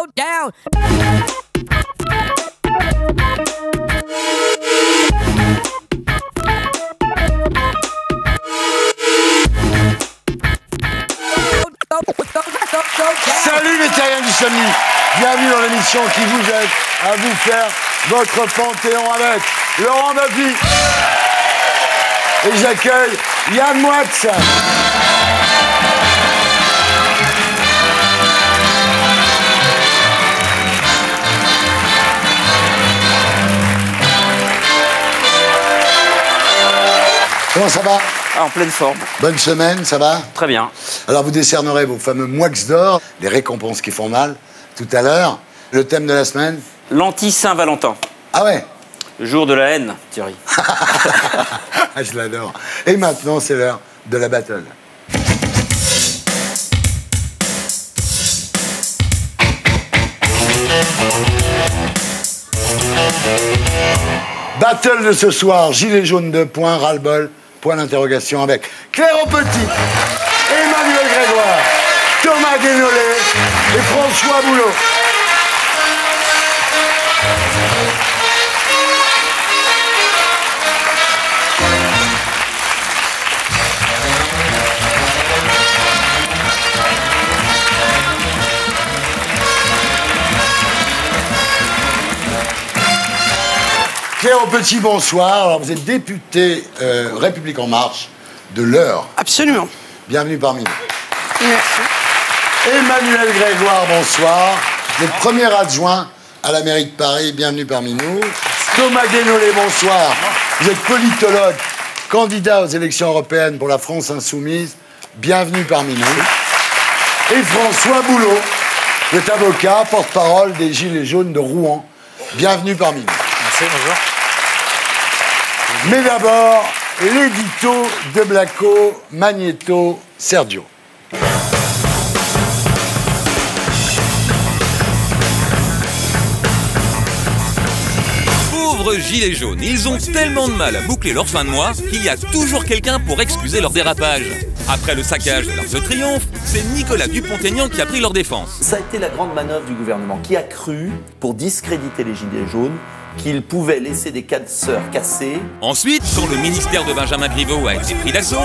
go down. Salut les terriens du samedi. Bienvenue dans l'émission qui vous aide à vous faire votre panthéon avec Laurent Baffy. Et j'accueille Yann Moix. Comment ça va? En pleine forme. Bonne semaine, ça va? Très bien. Alors vous décernerez vos fameux Moix d'or, les récompenses qui font mal, tout à l'heure. Le thème de la semaine? L'anti-Saint-Valentin. Ah ouais? Jour de la haine, Thierry. Ah, je l'adore. Et maintenant, c'est l'heure de la battle. Battle de ce soir, gilet jaune 2 points, ras-le-bol, point d'interrogation avec Claire Aupetit, Emmanuel Grégoire, Thomas Guénolé et François Boulot. Claire Aupetit, bonsoir. Alors, vous êtes députée République En Marche de l'Eure. Absolument. Bienvenue parmi nous. Merci. Emmanuel Grégoire, bonsoir. Vous êtes premier adjoint à la mairie de Paris. Bienvenue parmi nous. Thomas Guénolé, bonsoir. Vous êtes politologue, candidat aux élections européennes pour la France Insoumise. Bienvenue parmi nous. Et François Boulot, vous êtes avocat, porte-parole des Gilets jaunes de Rouen. Bienvenue parmi nous. Merci, bonjour. Mais d'abord, l'édito de Blacko, Magnéto, Sergio. Pauvres gilets jaunes, ils ont tellement de mal à boucler leur fin de mois qu'il y a toujours quelqu'un pour excuser leur dérapage. Après le saccage de l'Arc de Triomphe, c'est Nicolas Dupont-Aignan qui a pris leur défense. Ça a été la grande manœuvre du gouvernement qui a cru, pour discréditer les gilets jaunes, qu'il pouvait laisser des casseurs cassés. Ensuite, quand le ministère de Benjamin Griveaux a été pris d'assaut,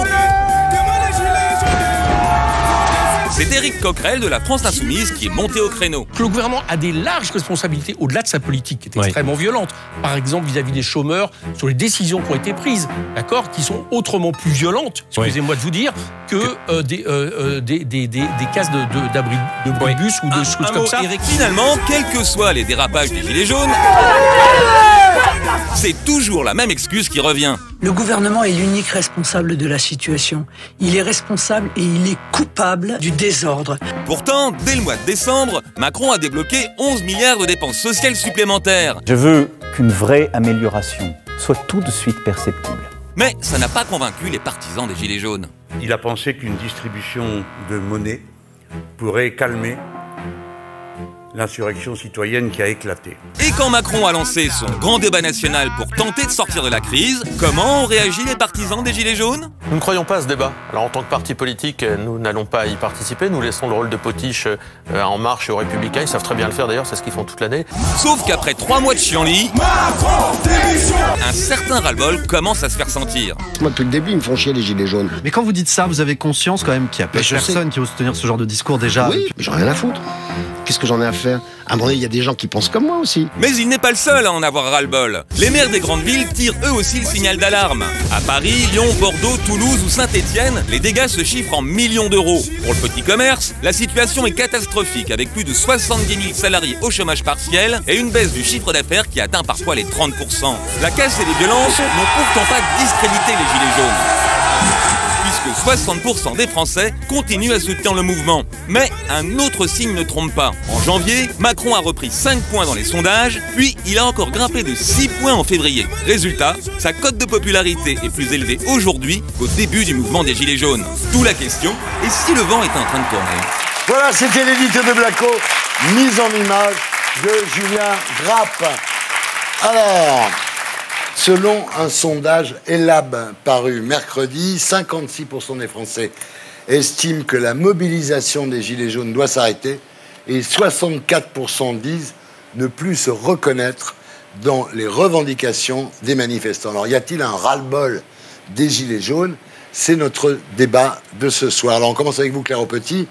c'est Éric Coquerel de la France Insoumise qui est monté au créneau. Le gouvernement a des larges responsabilités au-delà de sa politique, qui est extrêmement violente. Par exemple, vis-à-vis des chômeurs, sur les décisions qui ont été prises, d'accord, qui sont autrement plus violentes, excusez-moi de vous dire, que des cases d'abri de bus ou de choses comme ça. Éric, finalement, quels que soient les dérapages des gilets jaunes, c'est toujours la même excuse qui revient. Le gouvernement est l'unique responsable de la situation. Il est responsable et il est coupable du désordre. Pourtant, dès le mois de décembre, Macron a débloqué 11 milliards de dépenses sociales supplémentaires. Je veux qu'une vraie amélioration soit tout de suite perceptible. Mais ça n'a pas convaincu les partisans des gilets jaunes. Il a pensé qu'une distribution de monnaie pourrait calmer l'insurrection citoyenne qui a éclaté. Et quand Macron a lancé son grand débat national pour tenter de sortir de la crise, comment ont réagi les partisans des Gilets jaunes? Nous ne croyons pas à ce débat. Alors en tant que parti politique, nous n'allons pas y participer. Nous laissons le rôle de potiche à En Marche et aux Républicains. Ils savent très bien le faire d'ailleurs, c'est ce qu'ils font toute l'année. Sauf qu'après 3 mois de chienlit, un certain ras-le-bol commence à se faire sentir. Moi depuis le début, ils me font chier les Gilets jaunes. Mais quand vous dites ça, vous avez conscience quand même qu'il y a personne qui ose tenir ce genre de discours déjà. Oui, mais j'en ai rien à foutre. Qu'est-ce que j'en ai à faire? À un moment donné, il y a des gens qui pensent comme moi aussi. Mais il n'est pas le seul à en avoir ras-le-bol. Les maires des grandes villes tirent eux aussi le signal d'alarme. À Paris, Lyon, Bordeaux, Toulouse ou Saint-Étienne, les dégâts se chiffrent en millions d'euros. Pour le petit commerce, la situation est catastrophique avec plus de 70 000 salariés au chômage partiel et une baisse du chiffre d'affaires qui atteint parfois les 30%. La casse et les violences n'ont pourtant pas discrédité les Gilets jaunes, puisque 60% des Français continuent à soutenir le mouvement. Mais un autre signe ne trompe pas. En janvier, Macron a repris 5 points dans les sondages, puis il a encore grimpé de 6 points en février. Résultat, sa cote de popularité est plus élevée aujourd'hui qu'au début du mouvement des Gilets jaunes. D'où la question, et si le vent est en train de tourner? Voilà, c'était l'édito de Blacko, mise en image de Julien Grappe. Alors, selon un sondage Elab paru mercredi, 56% des Français estiment que la mobilisation des Gilets jaunes doit s'arrêter et 64% disent ne plus se reconnaître dans les revendications des manifestants. Alors, y a-t-il un ras-le-bol des Gilets jaunes? C'est notre débat de ce soir. Alors, on commence avec vous, Claire Aupetit.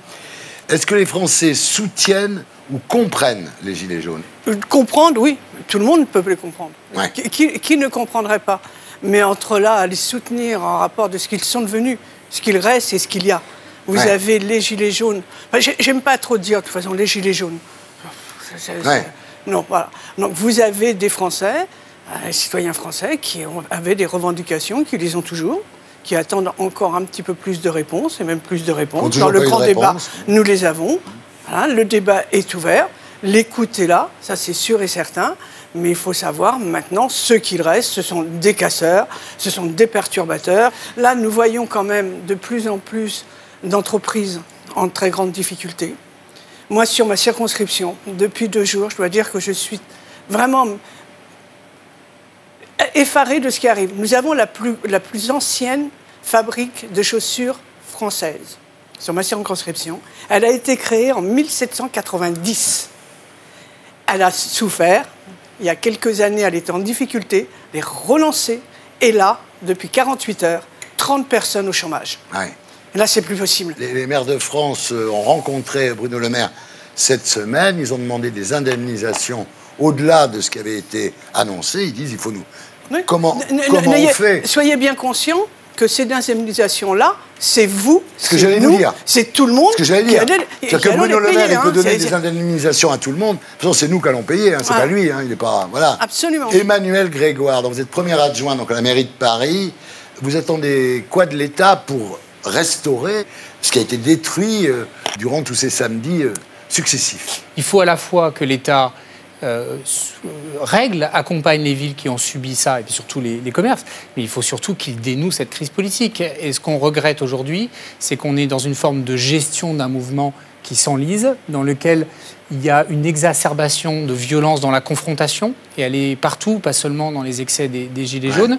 Est-ce que les Français soutiennent ou comprennent les Gilets jaunes? Comprendre, oui. Tout le monde peut les comprendre. Ouais. Qui ne comprendrait pas? Mais entre là, à les soutenir en rapport de ce qu'ils sont devenus, ce qu'il reste et ce qu'il y a. Vous avez les Gilets jaunes. Enfin, j'aime pas trop dire, de toute façon, les Gilets jaunes. Non, voilà. Donc, vous avez des Français, des citoyens français, qui avaient des revendications, qui les ont toujours, qui attendent encore un petit peu plus de réponses, et même plus de réponses. Dans le grand débat, nous les avons. Voilà, le débat est ouvert. L'écoute est là, ça c'est sûr et certain. Mais il faut savoir maintenant, ce qu'il reste, ce sont des casseurs, ce sont des perturbateurs. Là, nous voyons quand même de plus en plus d'entreprises en très grande difficulté. Moi, sur ma circonscription, depuis 2 jours, je dois dire que je suis vraiment effarée de ce qui arrive. Nous avons la plus ancienne fabrique de chaussures française sur ma circonscription. Elle a été créée en 1790. Elle a souffert. Il y a quelques années, elle était en difficulté. Elle est relancée. Et là, depuis 48 heures, 30 personnes au chômage. Ouais. Et là, c'est plus possible. Les maires de France ont rencontré Bruno Le Maire cette semaine. Ils ont demandé des indemnisations au-delà de ce qui avait été annoncé. Ils disent il faut nous... Oui. Comment on fait? Soyez bien conscients que ces indemnisations-là, c'est vous, c'est nous, c'est tout le monde. Ce que j'allais dire. C'est que Bruno Le Maire, il peut donner des indemnisations à tout le monde. De toute façon, c'est nous qui allons payer, hein, c'est pas lui. Hein, il est pas, voilà. Absolument. Emmanuel Grégoire, donc vous êtes premier adjoint donc, à la mairie de Paris. Vous attendez quoi de l'État pour restaurer ce qui a été détruit durant tous ces samedis successifs? Il faut à la fois que l'État règle, accompagne les villes qui ont subi ça et puis surtout les commerces, mais il faut surtout qu'il dénoue cette crise politique. Et ce qu'on regrette aujourd'hui, c'est qu'on est dans une forme de gestion d'un mouvement qui s'enlise, dans lequel il y a une exacerbation de violence dans la confrontation, et elle est partout, pas seulement dans les excès des Gilets jaunes,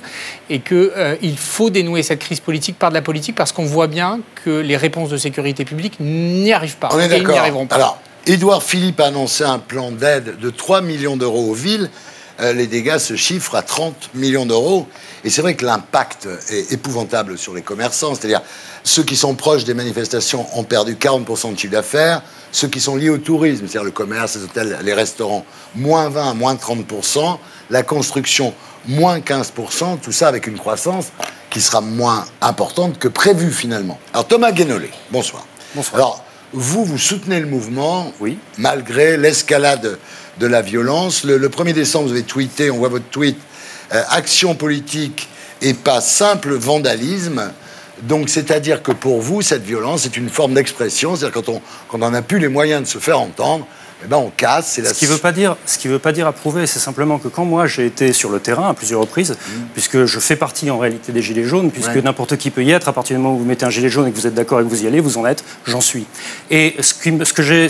et qu'il faut dénouer cette crise politique par de la politique, parce qu'on voit bien que les réponses de sécurité publique n'y arrivent pas. On est d'accord. Ils n'y arriveront pas. Alors, Édouard Philippe a annoncé un plan d'aide de 3 millions d'euros aux villes. Les dégâts se chiffrent à 30 millions d'euros. Et c'est vrai que l'impact est épouvantable sur les commerçants. C'est-à-dire, ceux qui sont proches des manifestations ont perdu 40% de chiffre d'affaires. Ceux qui sont liés au tourisme, c'est-à-dire le commerce, les hôtels, les restaurants, moins 20 à moins 30%. La construction, moins 15%. Tout ça avec une croissance qui sera moins importante que prévu finalement. Alors Thomas Guénolé, bonsoir. Bonsoir. Alors, vous soutenez le mouvement, oui, malgré l'escalade de la violence. Le 1er décembre, vous avez tweeté, on voit votre tweet, action politique et pas simple vandalisme. Donc, c'est-à-dire que pour vous, cette violence est une forme d'expression. C'est-à-dire quand on n'en a plus les moyens de se faire entendre, eh ben on casse. C'est ce qui veut pas dire approuver, c'est simplement que quand moi j'ai été sur le terrain à plusieurs reprises, puisque je fais partie en réalité des Gilets jaunes, puisque n'importe qui peut y être, à partir du moment où vous mettez un gilet jaune et que vous êtes d'accord et que vous y allez, vous en êtes, j'en suis. Et ce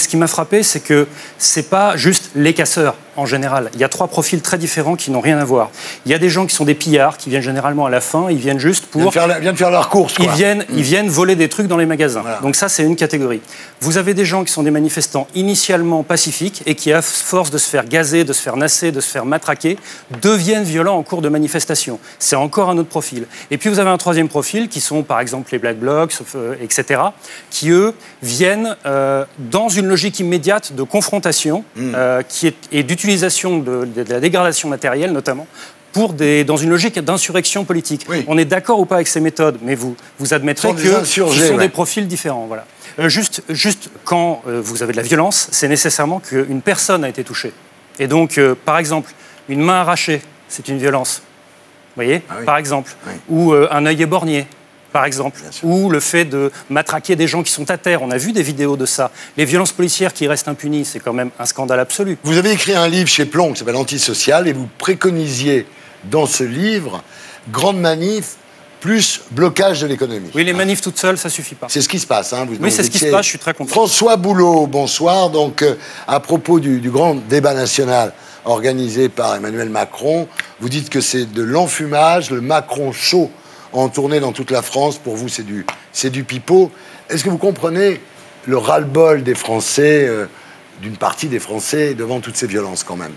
qui m'a frappé, c'est que c'est pas juste les casseurs. En général, il y a 3 profils très différents qui n'ont rien à voir. Il y a des gens qui sont des pillards, qui viennent généralement à la fin, ils viennent juste pour... Ils viennent faire leurs courses, quoi. Ils viennent voler des trucs dans les magasins. Voilà. Donc ça, c'est une catégorie. Vous avez des gens qui sont des manifestants initialement pacifiques et qui, à force de se faire gazer, de se faire nasser, de se faire matraquer, deviennent violents en cours de manifestation. C'est encore un autre profil. Et puis vous avez un 3e profil, qui sont par exemple les Black Blocs, etc., qui eux viennent dans une logique immédiate de confrontation et d'utilisation de la dégradation matérielle notamment, dans une logique d'insurrection politique. Oui. On est d'accord ou pas avec ces méthodes, mais vous admettrez que ce sont des profils différents. Voilà. Juste quand vous avez de la violence, c'est nécessairement qu'une personne a été touchée. Et donc, par exemple, une main arrachée, c'est une violence. Vous voyez, par exemple. Oui. Ou un œil éborgné. Par exemple, ou le fait de matraquer des gens qui sont à terre. On a vu des vidéos de ça. Les violences policières qui restent impunies, c'est quand même un scandale absolu. Vous avez écrit un livre chez Plomb qui s'appelle Antisocial et vous préconisiez dans ce livre grande manif plus blocage de l'économie. Oui, les manifs toutes seules, ça suffit pas. C'est ce qui se passe. Hein. Oui, c'est ce qui se passe, je suis très content. François Boulot, bonsoir. Donc, à propos du grand débat national organisé par Emmanuel Macron, vous dites que c'est de l'enfumage, le Macron chaud en tournée dans toute la France. Pour vous, c'est du pipeau. Est-ce que vous comprenez le ras-le-bol des Français d'une partie des Français devant toutes ces violences quand même.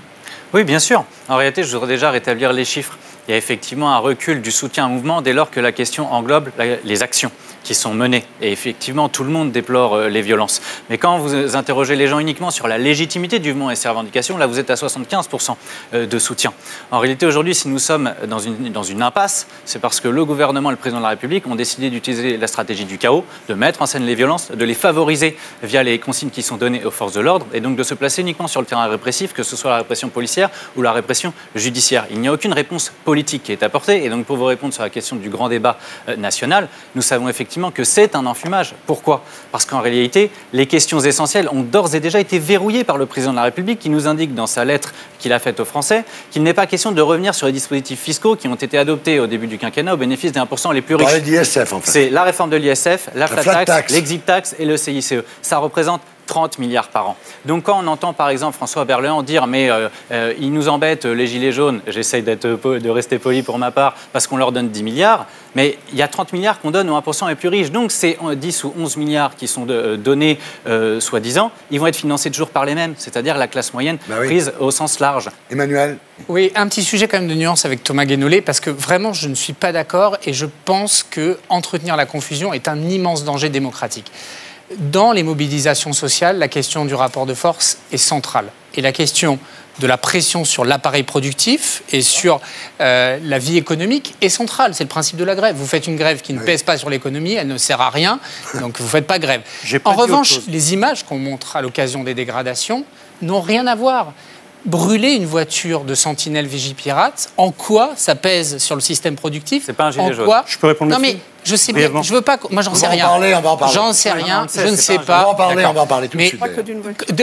Oui, bien sûr. En réalité, je voudrais déjà rétablir les chiffres. Il y a effectivement un recul du soutien au mouvement dès lors que la question englobe les actions qui sont menées. Et effectivement, tout le monde déplore les violences. Mais quand vous interrogez les gens uniquement sur la légitimité du mouvement et ses revendications, là, vous êtes à 75% de soutien. En réalité, aujourd'hui, si nous sommes dans une impasse, c'est parce que le gouvernement et le président de la République ont décidé d'utiliser la stratégie du chaos, de mettre en scène les violences, de les favoriser via les consignes qui sont données aux forces de l'ordre, et donc de se placer uniquement sur le terrain répressif, que ce soit la répression policière ou la répression judiciaire. Il n'y a aucune réponse politique qui est apportée. Et donc, pour vous répondre sur la question du grand débat national, nous savons effectivement que c'est un enfumage. Pourquoi ? Parce qu'en réalité, les questions essentielles ont d'ores et déjà été verrouillées par le président de la République qui nous indique dans sa lettre qu'il a faite aux Français qu'il n'est pas question de revenir sur les dispositifs fiscaux qui ont été adoptés au début du quinquennat au bénéfice des 1% les plus riches. Parlez de l'ISF en fait. C'est la réforme de l'ISF, la flat tax, l'exit tax et le CICE. Ça représente 30 milliards par an. Donc quand on entend par exemple François Berléand dire mais ils nous embêtent les gilets jaunes, j'essaye de rester poli pour ma part parce qu'on leur donne 10 milliards, mais il y a 30 milliards qu'on donne aux 1% les plus riches. Donc ces 10 ou 11 milliards qui sont donnés soi-disant, ils vont être financés toujours par les mêmes, c'est-à-dire la classe moyenne prise au sens large. Emmanuel ? Oui, un petit sujet quand même de nuance avec Thomas Guénolé, parce que vraiment je ne suis pas d'accord et je pense que entretenir la confusion est un immense danger démocratique. Dans les mobilisations sociales, la question du rapport de force est centrale. Et la question de la pression sur l'appareil productif et sur la vie économique est centrale. C'est le principe de la grève. Vous faites une grève qui ne pèse pas sur l'économie, elle ne sert à rien, donc vous ne faites pas grève. En revanche, les images qu'on montre à l'occasion des dégradations n'ont rien à voir. Brûler une voiture de Sentinelle Vigipirate, en quoi ça pèse sur le système productif ? C'est pas un gilet jaune. Je peux répondre Non mais je sais bien, je veux pas. Moi j'en sais rien. On va en parler. J'en sais rien, je ne sais pas. On va en parler tout de suite.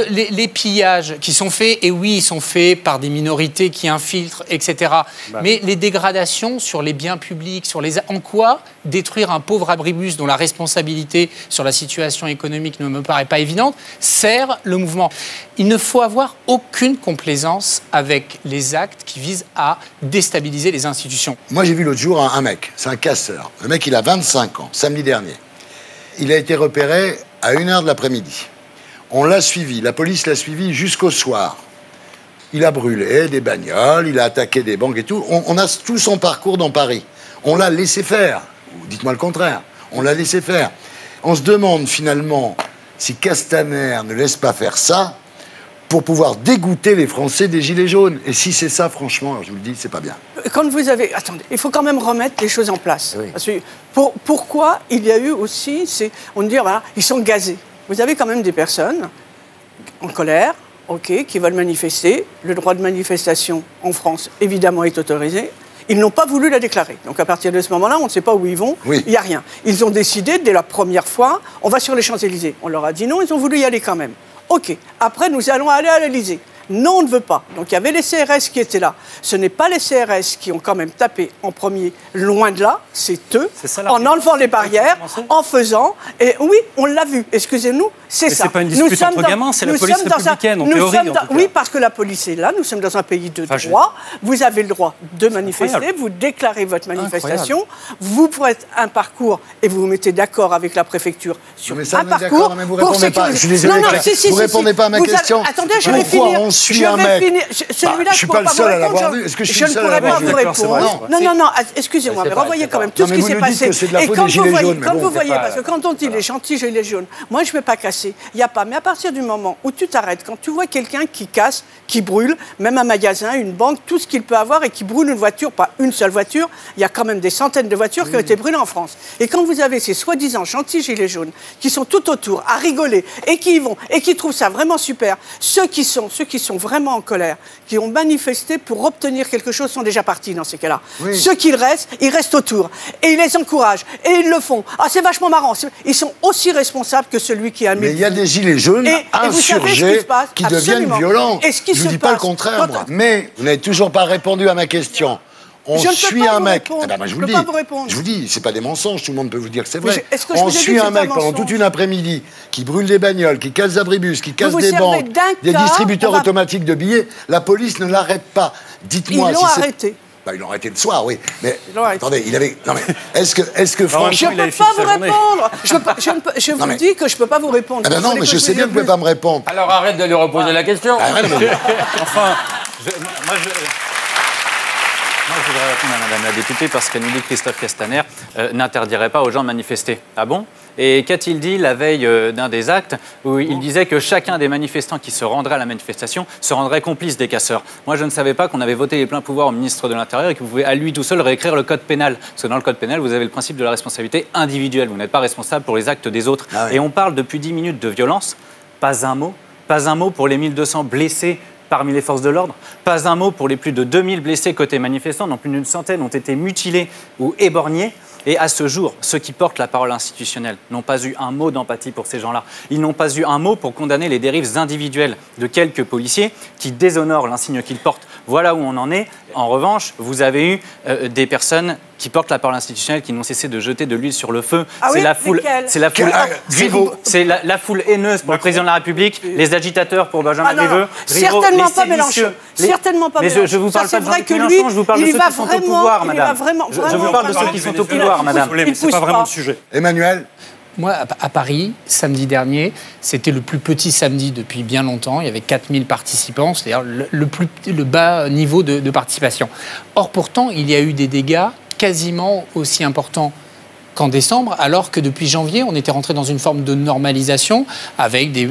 Les pillages qui sont faits, et oui, ils sont faits par des minorités qui infiltrent, etc. Mais les dégradations sur les biens publics, en quoi détruire un pauvre abribus dont la responsabilité sur la situation économique ne me paraît pas évidente, sert le mouvement. Il ne faut avoir aucune complaisance avec les actes qui visent à déstabiliser les institutions. Moi, j'ai vu l'autre jour un mec, c'est un casseur. Le mec, il a 25 ans, samedi dernier. Il a été repéré à 1h de l'après-midi. On l'a suivi, la police l'a suivi jusqu'au soir. Il a brûlé des bagnoles, il a attaqué des banques et tout. On a tout son parcours dans Paris. On l'a laissé faire. Dites-moi le contraire. On l'a laissé faire. On se demande finalement si Castaner ne laisse pas faire ça pour pouvoir dégoûter les Français des Gilets jaunes. Et si c'est ça, franchement, je vous le dis, c'est pas bien. Quand vous avez... Attendez, il faut quand même remettre les choses en place. Oui. Parce que pourquoi il y a eu aussi... On dit, voilà, ils sont gazés. Vous avez quand même des personnes en colère, qui veulent manifester. Le droit de manifestation en France, évidemment, est autorisé. Ils n'ont pas voulu la déclarer. Donc à partir de ce moment-là, on ne sait pas où ils vont, il n'y a rien. Ils ont décidé, dès la première fois, on va sur les Champs-Élysées. On leur a dit non, ils ont voulu y aller quand même. OK, après nous allons aller à l'Élysée. Non, on ne veut pas. Donc il y avait les CRS qui étaient là. Ce n'est pas les CRS qui ont quand même tapé en premier, loin de là, c'est eux, en enlevant les barrières, en faisant... Et oui, on l'a vu, excusez-nous, c'est ça. C'est pas une dispute entre gamins, c'est la police républicaine, en théorie. Oui, parce que la police est là, nous sommes dans un pays de droit, vous avez le droit de manifester, vous déclarez votre manifestation, vous pourrez un parcours et vous vous mettez d'accord avec la préfecture sur un parcours. Mais vous ne répondez pas, je suis désolé, vous ne répondez pas à ma question. Attendez, je vais finir. Je suis un mec. Celui-là, je suis pas le seul à l'avoir vu. Est-ce que je suis le seul à l'avoir vu ? Je ne pourrais pas vous répondre. Non, excusez-moi, mais revoyez quand même tout ce qui s'est passé. Et quand vous voyez, parce que quand on dit les gentils gilets jaunes, moi je ne vais pas casser. Il n'y a pas. Mais à partir du moment où tu t'arrêtes, quand tu vois quelqu'un qui casse, qui brûle, même un magasin, une banque, tout ce qu'il peut avoir et qui brûle une voiture, pas une seule voiture, il y a quand même des centaines de voitures qui ont été brûlées en France. Et quand vous avez ces soi-disant gentils gilets jaunes qui sont tout autour à rigoler et qui y vont et qui trouvent ça vraiment super, ceux qui sont vraiment en colère, qui ont manifesté pour obtenir quelque chose sont déjà partis dans ces cas-là. Oui. Ceux qui restent, ils restent autour. Et ils les encouragent. Et ils le font. Ah, c'est vachement marrant. Ils sont aussi responsables que celui qui a mis... Mais il y a des gilets jaunes insurgés qui deviennent violents. Je ne dis pas le contraire, moi. Mais vous n'avez toujours pas répondu à ma question. On suit un mec. Ah ben, moi, je vous le dis. Je vous dis, c'est pas des mensonges, tout le monde peut vous dire que c'est vrai. On suit un mec pendant toute une après-midi qui brûle des bagnoles, qui casse des abribus, qui casse des banques, des distributeurs automatiques de billets. La police ne l'arrête pas. Dites-moi si c'est... Ils l'ont arrêté. Bah, ils l'ont arrêté le soir, oui. Mais attendez, il avait. Non mais est-ce que franchement, je ne peux pas vous répondre. Je vous dis que je ne peux pas vous répondre. Ah ben non, mais je sais bien que vous ne pouvez pas me répondre. Alors arrête de lui reposer la question. Enfin, moi, je voudrais répondre à Madame la députée parce qu'elle nous dit que Christophe Castaner n'interdirait pas aux gens de manifester. Ah bon? Et qu'a-t-il dit la veille d'un des actes où il disait que chacun des manifestants qui se rendrait à la manifestation se rendrait complice des casseurs? Moi, je ne savais pas qu'on avait voté les pleins pouvoirs au ministre de l'Intérieur et que vous pouvez à lui tout seul réécrire le code pénal. Parce que dans le code pénal, vous avez le principe de la responsabilité individuelle. Vous n'êtes pas responsable pour les actes des autres. Ah oui. Et on parle depuis 10 minutes de violence. Pas un mot pour les 1200 blessés parmi les forces de l'ordre. Pas un mot pour les plus de 2000 blessés côté manifestants, dont plus d'une centaine ont été mutilés ou éborgnés. Et à ce jour, ceux qui portent la parole institutionnelle n'ont pas eu un mot d'empathie pour ces gens-là. Ils n'ont pas eu un mot pour condamner les dérives individuelles de quelques policiers qui déshonorent l'insigne qu'ils portent. Voilà où on en est. En revanche, vous avez eu des personnes qui portent la parole institutionnelle qui n'ont cessé de jeter de l'huile sur le feu. Ah c'est oui, la foule, c'est la foule haineuse pour le président de la République, les agitateurs pour Benjamin Griveaux. Certainement pas Mélenchon. Certainement pas Mélenchon. Mais je vous parle pas de Jean-Luc Mélenchon, je vous parle de ceux qui sont au pouvoir, madame. Je vous parle de ceux qui sont au pouvoir, madame. C'est pas vraiment le sujet. Emmanuel? Moi, à Paris, samedi dernier, c'était le plus petit samedi depuis bien longtemps. Il y avait 4000 participants, c'est-à-dire le bas niveau de participation. Or, pourtant, il y a eu des dégâts quasiment aussi importants qu'en décembre, alors que depuis janvier, on était rentré dans une forme de normalisation avec des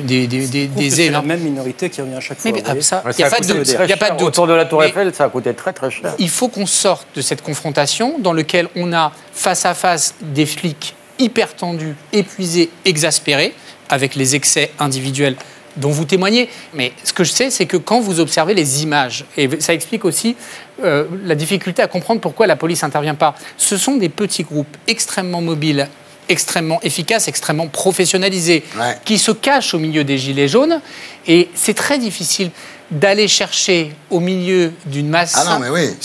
c'est la même minorité qui revient à chaque fois. Mais il n'y a pas de doute. Autour de la Tour Eiffel, ça a coûté très très cher. Il faut qu'on sorte de cette confrontation dans laquelle on a face à face des flics hyper tendus, épuisés, exaspérés, avec les excès individuels dont vous témoignez. Mais ce que je sais, c'est que quand vous observez les images, et ça explique aussi la difficulté à comprendre pourquoi la police n'intervient pas, ce sont des petits groupes extrêmement mobiles, extrêmement efficaces, extrêmement professionnalisés, qui se cachent au milieu des gilets jaunes. Et c'est très difficile d'aller chercher au milieu d'une masse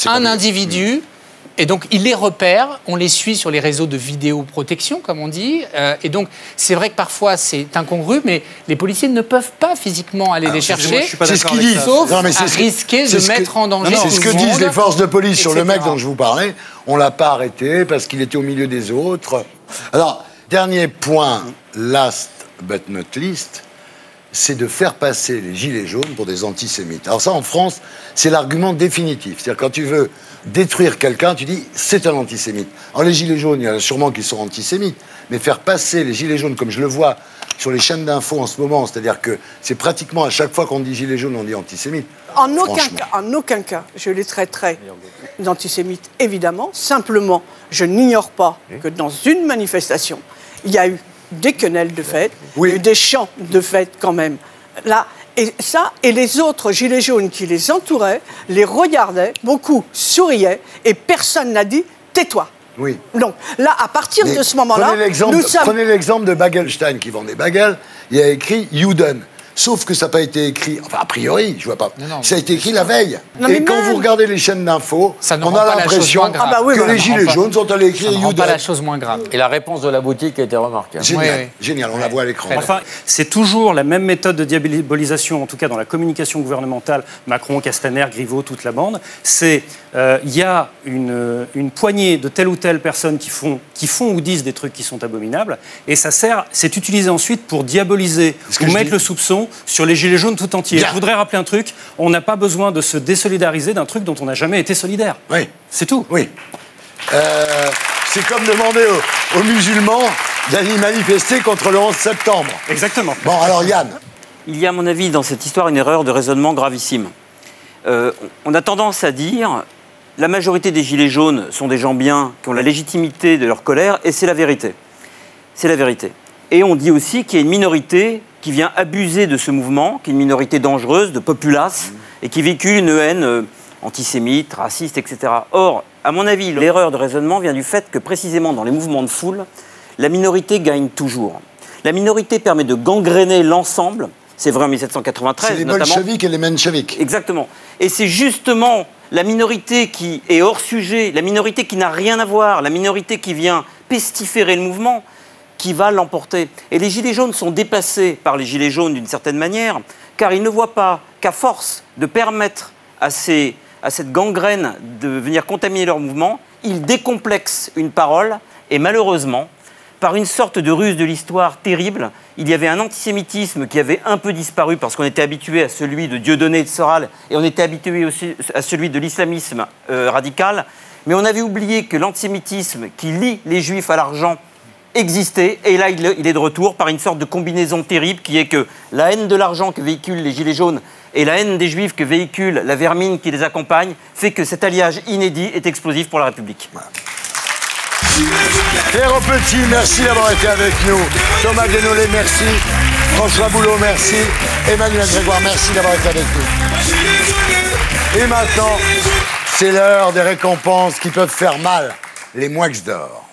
un individu. Et donc, ils les repèrent, on les suit sur les réseaux de vidéoprotection, comme on dit. Et donc, c'est vrai que parfois, c'est incongru, mais les policiers ne peuvent pas physiquement aller les chercher. C'est ce qu'ils disent. Sauf à risquer de mettre en danger tout le monde. C'est ce que disent les forces de police sur le mec dont je vous parlais. On ne l'a pas arrêté parce qu'il était au milieu des autres. Alors, dernier point, last but not least, c'est de faire passer les gilets jaunes pour des antisémites. Alors ça, en France, c'est l'argument définitif. C'est-à-dire quand tu veux détruire quelqu'un, tu dis c'est un antisémite. Alors les gilets jaunes, il y en a sûrement qui sont antisémites, mais faire passer les gilets jaunes, comme je le vois sur les chaînes d'infos en ce moment, c'est-à-dire que c'est pratiquement à chaque fois qu'on dit gilets jaunes, on dit antisémite. En aucun cas, je les traiterai d'antisémites, évidemment. Simplement, je n'ignore pas que dans une manifestation, il y a eu des quenelles de fête, il y a eu des chants de fête quand même. Là, et les autres gilets jaunes qui les entouraient, les regardaient, beaucoup souriaient, et personne n'a dit « tais-toi ». Oui. Donc là, à partir de ce moment-là, prenez l'exemple de Bagelstein qui vend des bagels, il y a écrit « Juden ». Sauf que ça n'a pas été écrit, enfin a priori, je vois pas, ça a été écrit la veille. Et quand vous regardez les chaînes d'infos, on a l'impression que les gilets jaunes sont allés écrire Juden. Pas la chose moins grave. Et la réponse de la boutique a été remarquable. Génial, on la voit à l'écran. Enfin, c'est toujours la même méthode de diabolisation, en tout cas dans la communication gouvernementale, Macron, Castaner, Griveaux, toute la bande. C'est, il y a une poignée de telle ou telle personne qui font ou disent des trucs qui sont abominables, et ça sert, c'est utilisé ensuite pour diaboliser ou mettre le soupçon sur les gilets jaunes tout entiers. Je voudrais rappeler un truc, on n'a pas besoin de se désolidariser d'un truc dont on n'a jamais été solidaire. Oui. C'est tout. Oui. C'est comme demander aux musulmans d'aller manifester contre le 11 septembre. Exactement. Bon, alors Yann. Il y a, à mon avis, dans cette histoire, une erreur de raisonnement gravissime. On a tendance à dire la majorité des gilets jaunes sont des gens bien, qui ont la légitimité de leur colère, et c'est la vérité. C'est la vérité. Et on dit aussi qu'il y a une minorité qui vient abuser de ce mouvement, qui est une minorité dangereuse, de populace, et qui véhicule une haine antisémite, raciste, etc. Or, à mon avis, l'erreur de raisonnement vient du fait que, précisément dans les mouvements de foule, la minorité gagne toujours. La minorité permet de gangréner l'ensemble. C'est vrai en 1793, notamment. C'est les bolcheviks et les mencheviks. Exactement. Et c'est justement la minorité qui est hors sujet, la minorité qui n'a rien à voir, la minorité qui vient pestiférer le mouvement, qui va l'emporter. Et les gilets jaunes sont dépassés par les gilets jaunes d'une certaine manière, car ils ne voient pas qu'à force de permettre à ces à cette gangrène de venir contaminer leur mouvement, ils décomplexent une parole et malheureusement, par une sorte de ruse de l'histoire terrible, il y avait un antisémitisme qui avait un peu disparu parce qu'on était habitué à celui de Dieudonné et de Soral et on était habitué aussi à celui de l'islamisme radical, mais on avait oublié que l'antisémitisme qui lie les juifs à l'argent existait et là il est de retour par une sorte de combinaison terrible qui est que la haine de l'argent que véhiculent les gilets jaunes et la haine des juifs que véhicule la vermine qui les accompagne fait que cet alliage inédit est explosif pour la République. Voilà. Pierre Petit, merci d'avoir été avec nous. Thomas Guénolé, merci. François Boulot, merci. Emmanuel Grégoire, merci d'avoir été avec nous. Et maintenant, c'est l'heure des récompenses qui peuvent faire mal, les Moix d'or.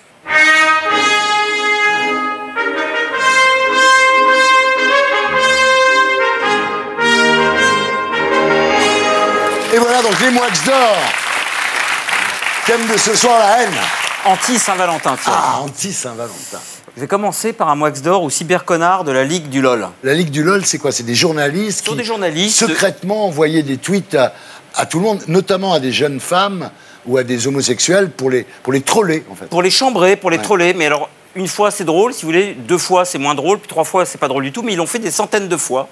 Et voilà donc les Moix d'or. Thème de ce soir, la haine. Anti-Saint-Valentin, tiens. Ah, anti-Saint-Valentin. Je vais commencer par un Moix d'or au cyberconnard de la Ligue du LOL. La Ligue du LOL, c'est quoi? C'est des journalistes qui, secrètement, envoyaient des tweets à tout le monde, notamment à des jeunes femmes ou à des homosexuels pour les troller, en fait. Pour les chambrer, pour les troller. Mais alors, une fois, c'est drôle, si vous voulez. 2 fois, c'est moins drôle. Puis 3 fois, c'est pas drôle du tout. Mais ils l'ont fait des centaines de fois.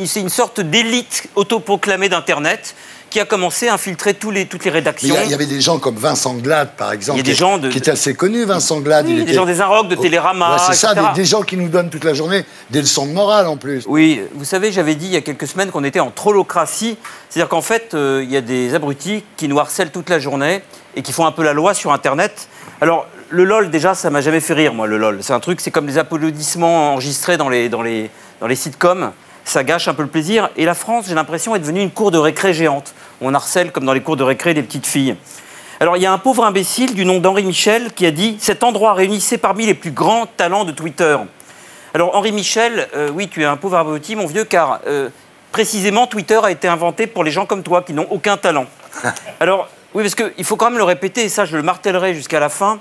C'est une sorte d'élite autoproclamée d'Internet qui a commencé à infiltrer toutes les rédactions. Il y avait des gens comme Vincent Glade, par exemple, qui est assez connu, Vincent Glade. Oui, des gens des Inrocks, de Télérama, c'est ça, etc. des gens qui nous donnent toute la journée des leçons de morale, en plus. Oui, vous savez, j'avais dit il y a quelques semaines qu'on était en trollocratie. C'est-à-dire qu'en fait, il y a des abrutis qui nous harcèlent toute la journée et qui font un peu la loi sur Internet. Alors, le LOL, déjà, ça m'a jamais fait rire, moi, le LOL. C'est un truc, c'est comme des applaudissements enregistrés dans les sitcoms. Ça gâche un peu le plaisir. Et la France, j'ai l'impression, est devenue une cour de récré géante. On harcèle, comme dans les cours de récré, des petites filles. Alors, il y a un pauvre imbécile du nom d'Henri Michel qui a dit « Cet endroit réunissait parmi les plus grands talents de Twitter ». Alors, Henri Michel, oui, tu es un pauvre abruti, mon vieux, car précisément, Twitter a été inventé pour les gens comme toi qui n'ont aucun talent. Alors, oui, parce qu'il faut quand même le répéter, et ça, je le martèlerai jusqu'à la fin.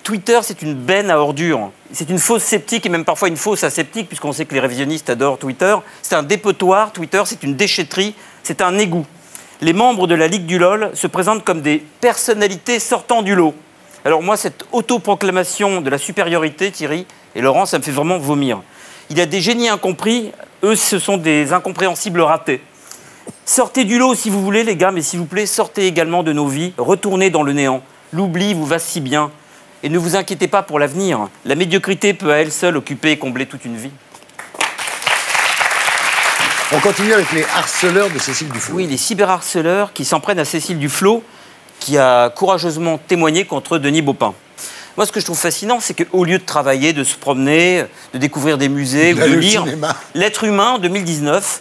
Twitter, c'est une benne à ordures. C'est une fausse sceptique et même parfois une fausse aseptique, puisqu'on sait que les révisionnistes adorent Twitter. C'est un dépotoir, Twitter, c'est une déchetterie, c'est un égout. Les membres de la Ligue du LOL se présentent comme des personnalités sortant du lot. Alors moi, cette autoproclamation de la supériorité, Thierry et Laurent, ça me fait vraiment vomir. Il y a des génies incompris, eux, ce sont des incompréhensibles ratés. Sortez du lot si vous voulez, les gars, mais s'il vous plaît, sortez également de nos vies, retournez dans le néant. L'oubli vous va si bien. Et ne vous inquiétez pas pour l'avenir. La médiocrité peut à elle seule occuper et combler toute une vie. On continue avec les harceleurs de Cécile Duflot. Oui, les cyberharceleurs qui s'en prennent à Cécile Duflot, qui a courageusement témoigné contre Denis Baupin. Moi, ce que je trouve fascinant, c'est qu'au lieu de travailler, de se promener, de découvrir des musées ou de lire, l'être humain, en 2019,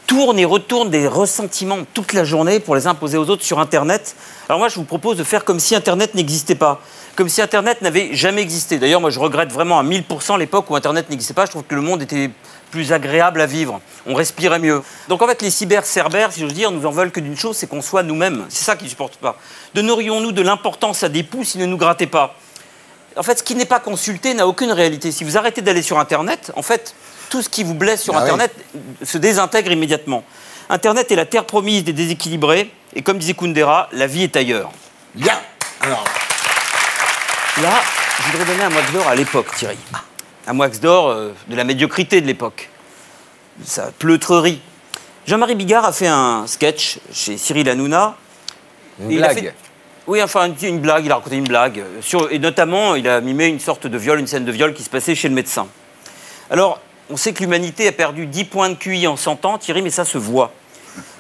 tourne et retourne des ressentiments toute la journée pour les imposer aux autres sur Internet. Alors moi, je vous propose de faire comme si Internet n'existait pas. Comme si Internet n'avait jamais existé. D'ailleurs, moi, je regrette vraiment à 1000% l'époque où Internet n'existait pas. Je trouve que le monde était plus agréable à vivre. On respirait mieux. Donc, en fait, les cyber-cerbères, si j'ose dire, nous en veulent que d'une chose, c'est qu'on soit nous-mêmes. C'est ça qu'ils ne supportent pas. Donnerions-nous de l'importance à des pouces s'ils ne nous grattaient pas? En fait, ce qui n'est pas consulté n'a aucune réalité. Si vous arrêtez d'aller sur Internet, en fait, tout ce qui vous blesse sur Internet se désintègre immédiatement. Internet est la terre promise des déséquilibrés. Et comme disait Kundera, la vie est ailleurs. Bien. Alors... Là, je voudrais donner un Moix d'or à l'époque, Thierry. Un Moix d'or de la médiocrité de l'époque. Sa pleutrerie. Jean-Marie Bigard a fait un sketch chez Cyril Hanouna. Une blague. Oui, enfin, une blague, il a raconté une blague. Et notamment, il a mimé une sorte de viol, une scène de viol qui se passait chez le médecin. Alors, on sait que l'humanité a perdu 10 points de QI en 100 ans, Thierry, mais ça se voit.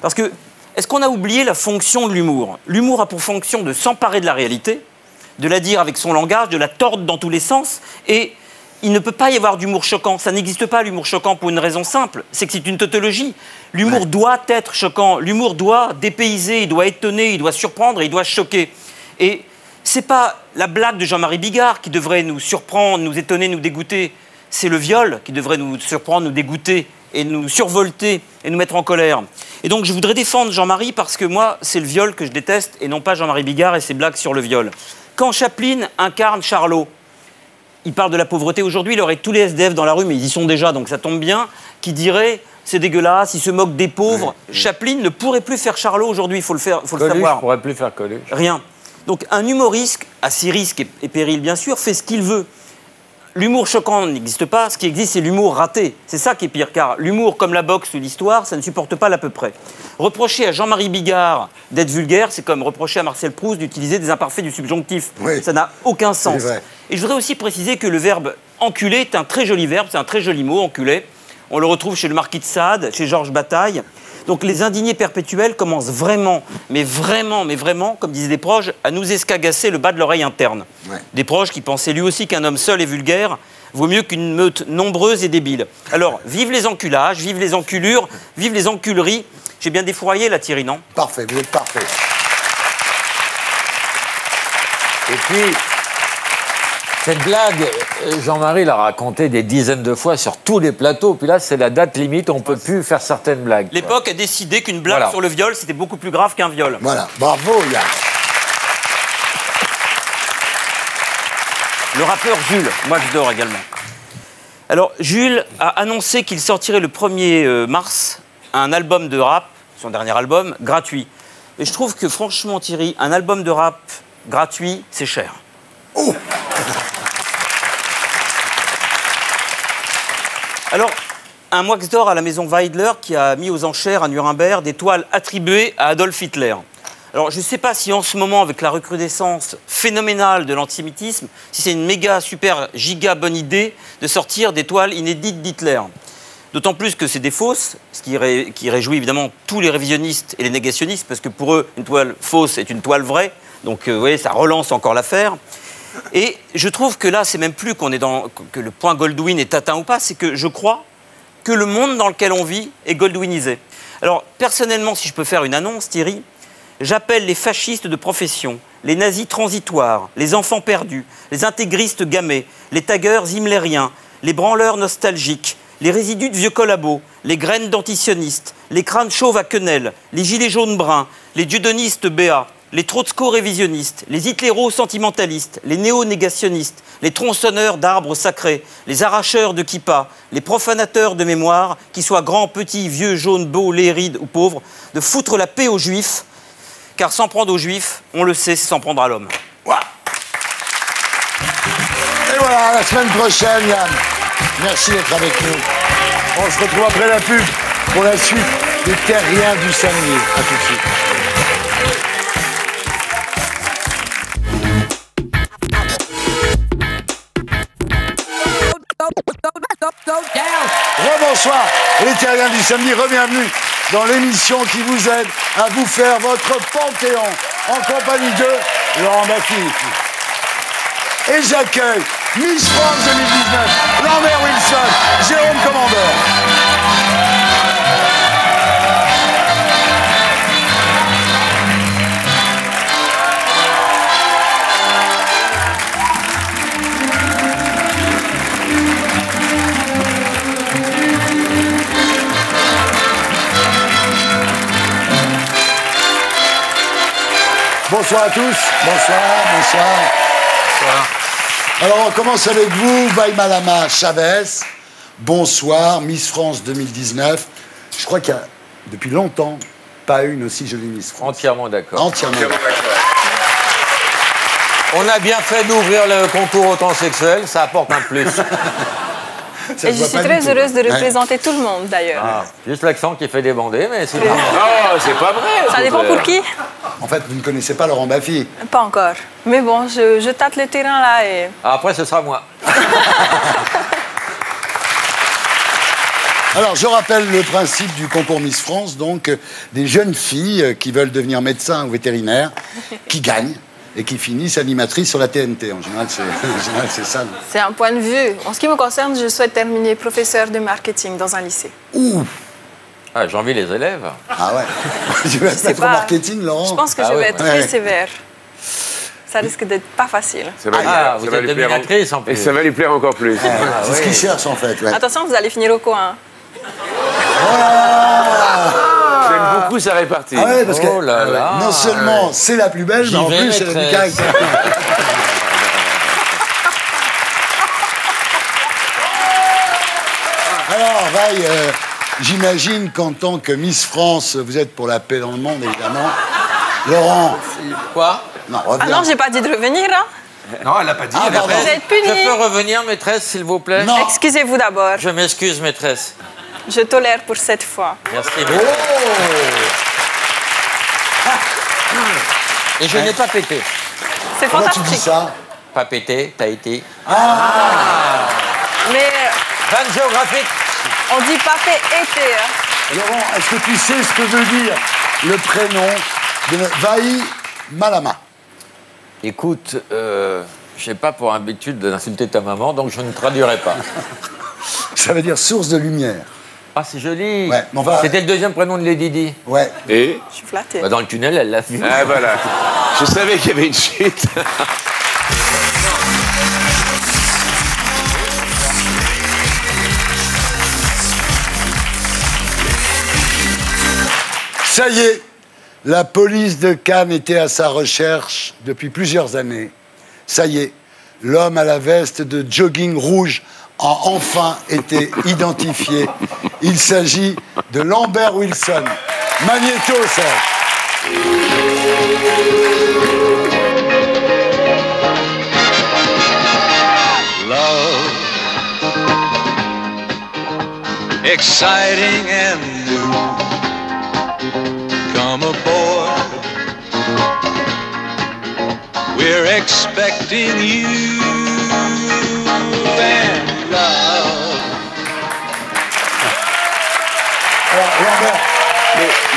Parce que, est-ce qu'on a oublié la fonction de l'humour? L'humour a pour fonction de s'emparer de la réalité, de la dire avec son langage, de la tordre dans tous les sens. Et il ne peut pas y avoir d'humour choquant. Ça n'existe pas, l'humour choquant, pour une raison simple. C'est que c'est une tautologie. L'humour doit être choquant. L'humour doit dépayser, il doit étonner, il doit surprendre et il doit choquer. Et c'est pas la blague de Jean-Marie Bigard qui devrait nous surprendre, nous étonner, nous dégoûter. C'est le viol qui devrait nous surprendre, nous dégoûter et nous survolter et nous mettre en colère. Et donc je voudrais défendre Jean-Marie parce que moi, c'est le viol que je déteste et non pas Jean-Marie Bigard et ses blagues sur le viol. Quand Chaplin incarne Charlot, il parle de la pauvreté. Aujourd'hui, il aurait tous les SDF dans la rue, mais ils y sont déjà, donc ça tombe bien, qui dirait c'est dégueulasse, il se moque des pauvres. Chaplin ne pourrait plus faire Charlot aujourd'hui, il faut le savoir. ne pourrait plus faire Coluche. Rien. Donc un humoriste, à ses risques et périls bien sûr, fait ce qu'il veut. L'humour choquant n'existe pas, ce qui existe c'est l'humour raté. C'est ça qui est pire, car l'humour comme la boxe ou l'histoire, ça ne supporte pas l'à peu près. Reprocher à Jean-Marie Bigard d'être vulgaire, c'est comme reprocher à Marcel Proust d'utiliser des imparfaits du subjonctif. Oui. Ça n'a aucun sens. Et je voudrais aussi préciser que le verbe enculer est un très joli verbe, c'est un très joli mot, enculer. On le retrouve chez le marquis de Sade, chez Georges Bataille. Donc les indignés perpétuels commencent vraiment, mais vraiment, comme disaient des proches, à nous escagasser le bas de l'oreille interne. Ouais. Des proches qui pensaient lui aussi qu'un homme seul et vulgaire vaut mieux qu'une meute nombreuse et débile. Alors, vive les enculages, vive les enculures, vive les enculeries. J'ai bien défouraillé là, Thierry, non? Parfait, vous êtes parfait. Et puis, cette blague, Jean-Marie l'a racontée des dizaines de fois sur tous les plateaux. Puis là, c'est la date limite, on ne peut plus faire certaines blagues. L'époque a décidé qu'une blague sur le viol, c'était beaucoup plus grave qu'un viol. Voilà, bravo Yann. Le rappeur Jules, Wax d'or également. Alors, Jules a annoncé qu'il sortirait le 1er mars un album de rap, son dernier album, gratuit. Et je trouve que franchement, Thierry, un album de rap gratuit, c'est cher. Oh. Alors, un Wax d'or à la maison Weidler qui a mis aux enchères à Nuremberg des toiles attribuées à Adolf Hitler. Alors, je ne sais pas si en ce moment, avec la recrudescence phénoménale de l'antisémitisme, si c'est une méga, super, giga bonne idée de sortir des toiles inédites d'Hitler. D'autant plus que c'est des fausses, ce qui réjouit évidemment tous les révisionnistes et les négationnistes, parce que pour eux, une toile fausse est une toile vraie. Donc, vous voyez, ça relance encore l'affaire. Et je trouve que là, c'est même plus que le point Goldwyn est atteint ou pas, c'est que je crois que le monde dans lequel on vit est goldwynisé. Alors, personnellement, si je peux faire une annonce, Thierry, j'appelle les fascistes de profession, les nazis transitoires, les enfants perdus, les intégristes gamés, les taggeurs himmlériens, les branleurs nostalgiques, les résidus de vieux collabos, les graines d'antisionistes, les crânes chauves à quenelle, les gilets jaunes bruns, les dieudonnistes béats, les trotsko-révisionnistes, les hitléro-sentimentalistes, les néo-négationnistes, les tronçonneurs d'arbres sacrés, les arracheurs de kippa, les profanateurs de mémoire, qu'ils soient grands, petits, vieux, jaunes, beaux, laids, rides ou pauvres, de foutre la paix aux juifs, car s'en prendre aux juifs, on le sait, c'est s'en prendre à l'homme. Et voilà, à la semaine prochaine, Yann. Merci d'être avec nous. On se retrouve après la pub pour la suite des Terriens du samedi. À tout de suite. Rebonsoir, les Terriens du samedi, re-bienvenue dans l'émission qui vous aide à vous faire votre panthéon en compagnie de Laurent Baffy. Et j'accueille Miss France 2019, Lambert Wilson, Jérôme Commandeur. Bonsoir à tous. Bonsoir, bonsoir. Bonsoir. Alors, on commence avec vous, Vaïmalama Chavez. Bonsoir, Miss France 2019. Je crois qu'il y a, depuis longtemps, pas une aussi jolie Miss France. Entièrement d'accord. Entièrement d'accord. On a bien fait d'ouvrir le concours au temps sexuel, ça apporte un plus. Et je suis très heureuse de représenter tout le monde, d'ailleurs. Ah, juste l'accent qui fait débander, mais c'est... Non, c'est pas vrai. Ça dépend pour qui. En fait, vous ne connaissez pas Laurent Baffy. Pas encore. Mais bon, je tâte le terrain, là, et... Après, ce sera moi. Alors, je rappelle le principe du concours Miss France, donc des jeunes filles qui veulent devenir médecins ou vétérinaires, qui gagnent et qui finissent animatrices sur la TNT. En général, c'est ça. C'est un point de vue. En ce qui me concerne, je souhaite terminer professeur de marketing dans un lycée. Ouh. Ah, j'envie les élèves. Ah ouais. Tu vas te mettre au marketing, Laurent? Je pense que je vais être très sévère. Ça risque d'être pas facile. Vous êtes dominatrice en plus. Et ça va lui plaire encore plus. C'est ce qu'il cherche en fait. Ouais. Attention, vous allez finir au coin. J'aime beaucoup sa répartie. Ah ouais, parce que non seulement c'est la plus belle, mais en plus elle a du caractère. Alors, Vaille, j'imagine qu'en tant que Miss France, vous êtes pour la paix dans le monde, évidemment. Laurent. Quoi? Non, reviens. Ah non, j'ai pas dit de revenir, hein. Non, elle n'a pas dit. Vous êtes punie. Je peux revenir, maîtresse, s'il vous plaît? Non. Excusez-vous d'abord. Je m'excuse, maîtresse. Je tolère pour cette fois. Merci, maîtresse. Et je n'ai pas pété. C'est Comment fantastique. tu dis ça? Pas pété, Tahiti. Mais Vanne géographique. on dit pas fait été, hein. Laurent, est-ce que tu sais ce que veut dire le prénom de Vaï Malama? Écoute, j'ai pas pour habitude d'insulter ta maman, donc je ne traduirai pas. Ça veut dire source de lumière. Ah, c'est joli. Ouais, mais on va... C'était le deuxième prénom de Lady Di. Ouais. Et Je suis flattée. Bah, dans le tunnel, elle l'a vu. ah voilà, je savais qu'il y avait une chute. Ça y est, la police de Cannes était à sa recherche depuis plusieurs années. Ça y est, l'homme à la veste de jogging rouge a enfin été identifié. Il s'agit de Lambert Wilson. Magnéto, ça. Love, exciting and new. Come aboard, we're expecting you and love.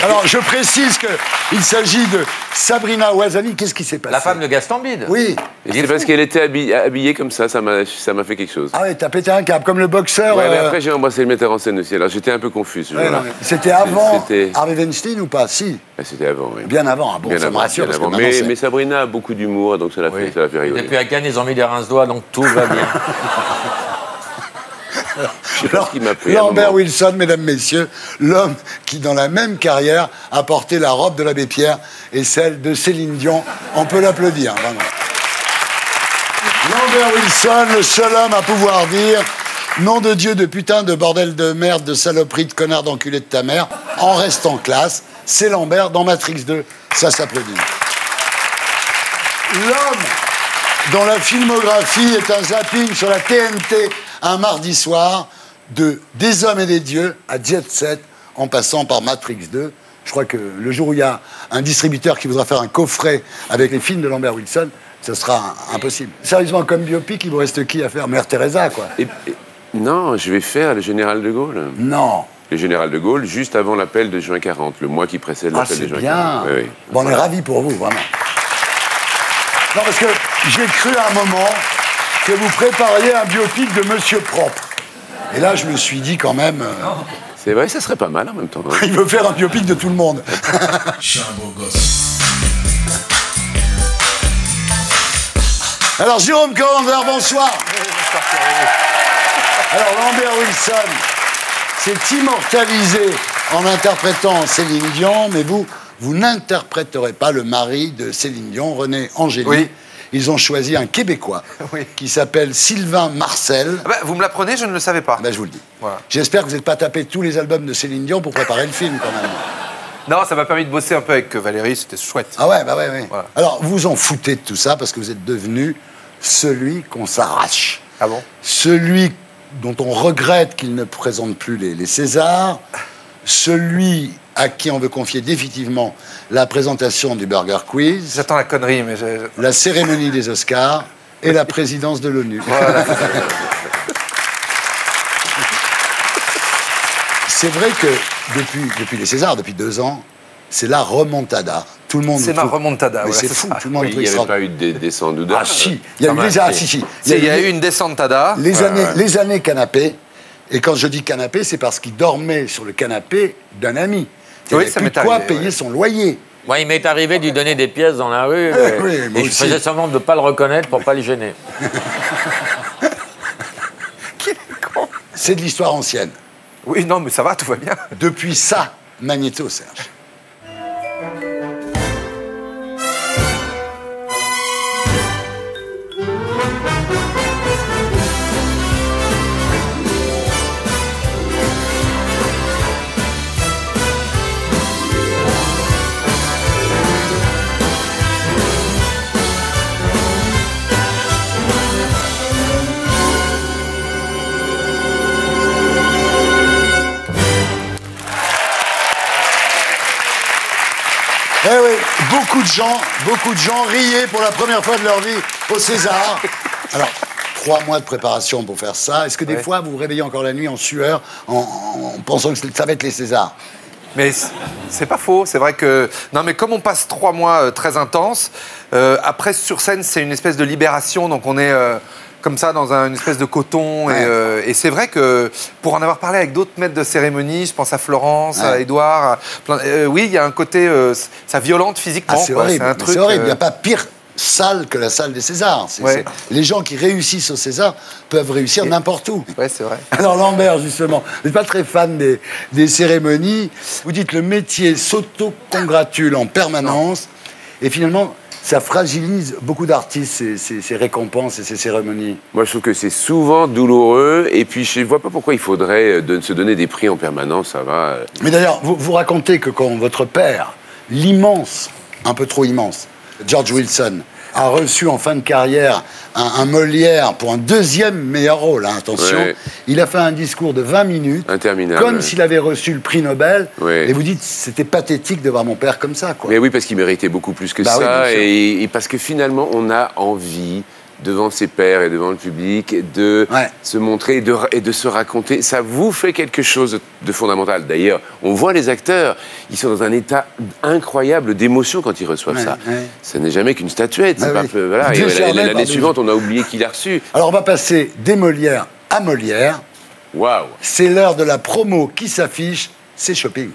Alors, je précise qu'il s'agit de Sabrina Ouazani. Qu'est-ce qui s'est passé? La femme de Gaston Bide. Oui. C'est parce qu'elle était habillée comme ça m'a fait quelque chose. Ah oui, t'as pété un câble, comme le boxeur. Ouais, mais après j'ai embrassé le metteur en scène aussi, alors j'étais un peu confus ce Ouais, jour-là. non, mais c'était avant C'était- Harvey Weinstein ou pas? Si. C'était avant, oui. Bien avant. Ah bon, Bien ça me avant, rassure, bien parce que avant. maintenant, c'est- Mais Sabrina a beaucoup d'humour, donc ça l'a fait rigoler. Depuis à Cannes, ils ont mis des rince-doigts, donc tout va bien. Je sais pas ce qui m'a pris. à un Lambert moment. Wilson, mesdames, messieurs, l'homme qui, dans la même carrière, a porté la robe de l'abbé Pierre et celle de Céline Dion. On peut l'applaudir, vraiment. Lambert Wilson, le seul homme à pouvoir dire « Nom de Dieu, de putain, de bordel de merde, de saloperie, de connard, d'enculé de ta mère », en restant classe, c'est Lambert dans Matrix 2. Ça s'applaudit. L'homme dont la filmographie est un zapping sur la TNT un mardi soir, de Des hommes et des dieux à Jet Set, en passant par Matrix 2. Je crois que le jour où il y a un distributeur qui voudra faire un coffret avec les films de Lambert Wilson, ce sera impossible. Sérieusement, comme biopic, il vous reste qui à faire? Mère Teresa, quoi. Non, je vais faire le général de Gaulle. Non. Le général de Gaulle, juste avant l'appel de juin 40, le mois qui précède Ah, l'appel c'est de juin bien. 40. Oui, oui. Bon, on est ravis pour vous, vraiment. Non, parce que j'ai cru à un moment que vous prépariez un biopic de Monsieur Propre. Et là, je me suis dit quand même... C'est vrai, ça serait pas mal en même temps. hein. Il veut faire un biopic de tout le monde. Je suis un beau gosse. Alors, Jérôme Coranger, bonsoir. Alors, Lambert Wilson s'est immortalisé en interprétant Céline Dion, mais vous n'interpréterez pas le mari de Céline Dion, René Angéli. Oui. Ils ont choisi un Québécois qui s'appelle Sylvain Marcel. Ah bah, vous me l'apprenez, je ne le savais pas. Ben, je vous le dis. Voilà. J'espère que vous n'êtes pas tapé tous les albums de Céline Dion pour préparer le film, quand même. Non, ça m'a permis de bosser un peu avec Valérie, c'était chouette. Ah ouais, bah ouais, ouais. Voilà. Alors, vous en foutez de tout ça parce que vous êtes devenu celui qu'on s'arrache. Ah bon? Celui dont on regrette qu'il ne présente plus les Césars. Celui à qui on veut confier définitivement la présentation du Burger Quiz. J'attends la connerie, mais la cérémonie des Oscars et la présidence de l'ONU. Voilà. C'est vrai que depuis les Césars, depuis 2 ans, c'est la remontada. Tout le monde. C'est ma remontada. Mais voilà, c'est fou. ça. Tout le monde Il n'y avait pas eu de descente d'Ouda. Ah si, il y a eu des si. Il y a eu une descentada. Les années canapé. Et quand je dis canapé, c'est parce qu'il dormait sur le canapé d'un ami. Il Oui, avait ça plus m'est de quoi arrivé, payer son loyer. Moi, il m'est arrivé de lui donner des pièces dans la rue. oui, moi et je aussi. faisais semblant de ne pas le reconnaître pour pas le gêner. C'est de l'histoire ancienne. Oui, non, mais ça va, tout va bien. Depuis ça, Magnéto, Serge. beaucoup de gens riaient pour la première fois de leur vie au César. Alors, 3 mois de préparation pour faire ça. Est-ce que des fois, vous vous réveillez encore la nuit en sueur, en pensant que ça va être les Césars? Mais c'est pas faux, c'est vrai que... Non, mais comme on passe 3 mois très intenses, après, sur scène, c'est une espèce de libération, donc on est... comme ça, dans une espèce de coton. Ouais. Et c'est vrai que, pour en avoir parlé avec d'autres maîtres de cérémonie, je pense à Florence, à Édouard, oui, il y a un côté, ça violente physiquement. C'est horrible, c'est horrible. Il n'y a pas pire salle que la salle des Césars. Les gens qui réussissent au César peuvent réussir n'importe où. Ouais, c'est vrai. Alors Lambert, justement, vous n'êtes pas très fan des cérémonies. Vous dites que le métier s'auto-congratule en permanence. Et finalement... ça fragilise beaucoup d'artistes, ces récompenses et ces cérémonies. Moi, je trouve que c'est souvent douloureux. Et puis, je ne vois pas pourquoi il faudrait se donner des prix en permanence. Ça va. Mais d'ailleurs, vous racontez que quand votre père, l'immense, un peu trop immense, George Wilson, a reçu en fin de carrière un Molière pour un 2e meilleur rôle, hein, attention. Ouais. Il a fait un discours de 20 minutes, interminable, comme s'il avait reçu le prix Nobel. Ouais. Et vous dites, c'était pathétique de voir mon père comme ça, quoi. Mais oui, parce qu'il méritait beaucoup plus que ça. Oui, et parce que finalement, on a envie, devant ses pairs et devant le public, de se montrer et de se raconter. Ça vous fait quelque chose de fondamental. D'ailleurs, on voit les acteurs, ils sont dans un état incroyable d'émotion quand ils reçoivent ça. Ouais. Ça n'est jamais qu'une statuette. Voilà. L'année suivante, on a oublié qui l'a reçu. Alors, on va passer des Molières à Molière. Waouh! C'est l'heure de la promo qui s'affiche, c'est Shopping.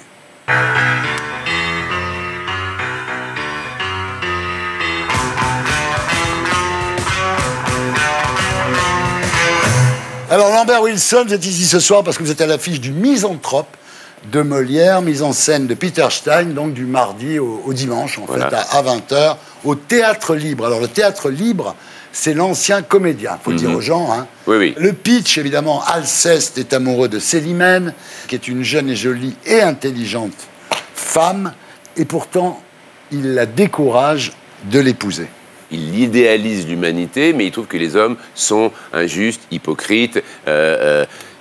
Alors Lambert Wilson, vous êtes ici ce soir parce que vous êtes à l'affiche du Misanthrope de Molière, mise en scène de Peter Stein, donc du mardi au dimanche, en fait, à 20h, au Théâtre Libre. Alors le Théâtre Libre, c'est l'ancien comédien, il faut le dire aux gens. Hein. Oui, oui. Le pitch, évidemment, Alceste est amoureux de Célimène, qui est une jeune et jolie et intelligente femme, et pourtant, il la décourage de l'épouser. Il idéalise l'humanité, mais il trouve que les hommes sont injustes, hypocrites,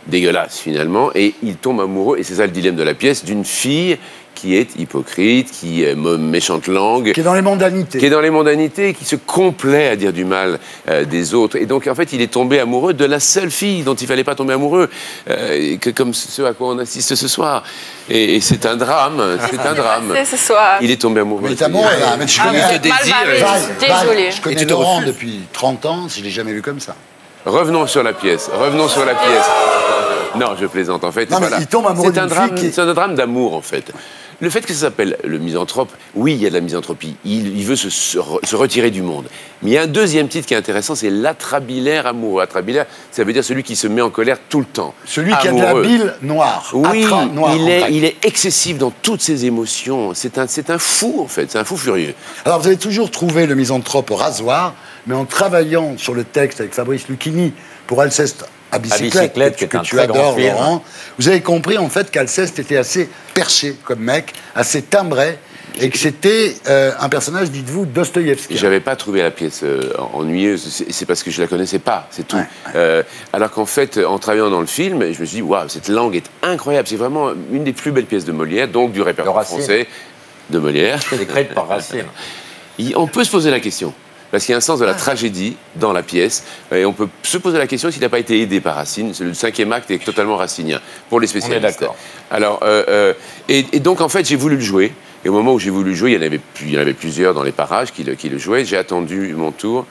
dégueulasses finalement, et il tombe amoureux, et c'est ça le dilemme de la pièce, d'une fille qui est hypocrite, qui est méchante langue. Qui est dans les mondanités. Qui est dans les mondanités, qui se complaît à dire du mal des autres. Et donc, en fait, il est tombé amoureux de la seule fille dont il ne fallait pas tomber amoureux, comme ce à quoi on assiste ce soir. Et c'est un drame, c'est un drame. Ce soir. Il est tombé amoureux. Il est amoureux, là. Mais je connais désolé. Je connais Laurent depuis 30 ans, je ne l'ai jamais vu comme ça. Revenons sur la pièce, Non, je plaisante, en fait. Non, mais il tombe amoureux d'une fille. C'est un drame d'amour, en fait. Le fait que ça s'appelle le misanthrope, oui, il y a de la misanthropie. Il veut se retirer du monde. Mais il y a un deuxième titre qui est intéressant, c'est l'atrabilaire amoureux. Atrabilaire, ça veut dire celui qui se met en colère tout le temps. Celui qui a de la bile noire. Oui, il est excessif dans toutes ses émotions. C'est un fou, en fait. C'est un fou furieux. Alors, vous avez toujours trouvé le misanthrope au rasoir, mais en travaillant sur le texte avec Fabrice Lucchini pour Alceste à bicyclette que tu adores, Laurent, vous avez compris en fait qu'Alceste était assez perché comme mec, assez timbré, et que c'était un personnage, dites-vous, Dostoïevski. J'avais pas trouvé la pièce ennuyeuse, c'est parce que je la connaissais pas, c'est tout. Alors qu'en fait, en travaillant dans le film, je me suis dit, waouh, cette langue est incroyable, c'est vraiment une des plus belles pièces de Molière, donc du répertoire français de Molière. Écrite par Racine. On peut se poser la question. Parce qu'il y a un sens de la tragédie dans la pièce. Et on peut se poser la question s'il n'a pas été aidé par Racine. Le 5e acte est totalement racinien, pour les spécialistes. On est d'accord. Alors, et donc, en fait, j'ai voulu le jouer. Et au moment où j'ai voulu le jouer, il y en avait plusieurs dans les parages qui le jouaient. J'ai attendu mon tour.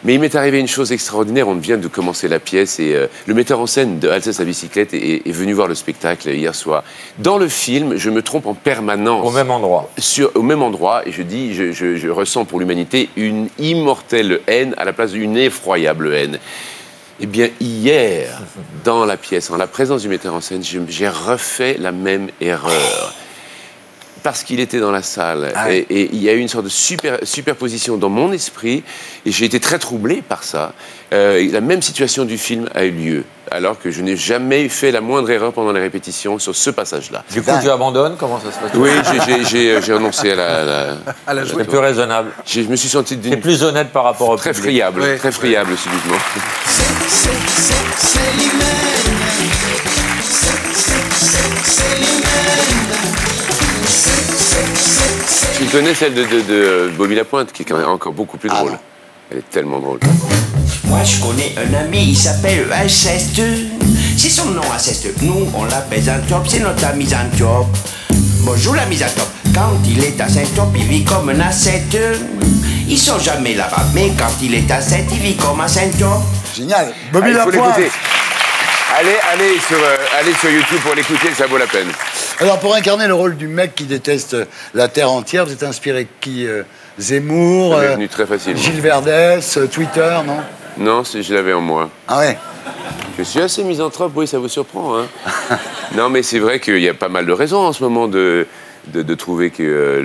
Mais il m'est arrivé une chose extraordinaire. On vient de commencer la pièce et le metteur en scène de Alceste à bicyclette est venu voir le spectacle hier soir. Dans le film, je me trompe en permanence. Au même endroit. Au même endroit. Et je dis, je ressens pour l'humanité une immortelle haine à la place d'une effroyable haine. Eh bien, hier, dans la pièce, en la présence du metteur en scène, j'ai refait la même erreur. Parce qu'il était dans la salle. Et il y a eu une sorte de superposition dans mon esprit. Et j'ai été très troublé par ça. La même situation du film a eu lieu. Alors que je n'ai jamais fait la moindre erreur pendant les répétitions sur ce passage-là. Du coup, tu abandonnes? Comment ça se passe? Oui, j'ai renoncé à la jouer. C'est plus raisonnable. Je me suis senti C'est plus honnête par rapport au très public. friable, très friable subitement. Tu connais celle de Bobby Lapointe, qui est encore beaucoup plus drôle. Elle est tellement drôle. Moi, je connais un ami, il s'appelle Alceste. C'est son nom, Alceste. Nous, on l'appelle Misanthrope, c'est notre ami Misanthrope. Bonjour, la Misanthrope. Quand il est à Saint-Trope, il vit comme un ascète. Il sort jamais là-bas, mais quand il est ascète, il vit comme un Saint-Trope. Génial. Bobby Lapointe. Allez sur YouTube pour l'écouter, ça vaut la peine. Alors, pour incarner le rôle du mec qui déteste la terre entière, vous êtes inspiré de qui Zemmour, Ça m'est venu très facilement. Gilles Verdès, Twitter, non? Non, je l'avais en moi. Ah ouais? Je suis assez misanthrope, oui, ça vous surprend. Hein. Non, mais c'est vrai qu'il y a pas mal de raisons en ce moment de trouver que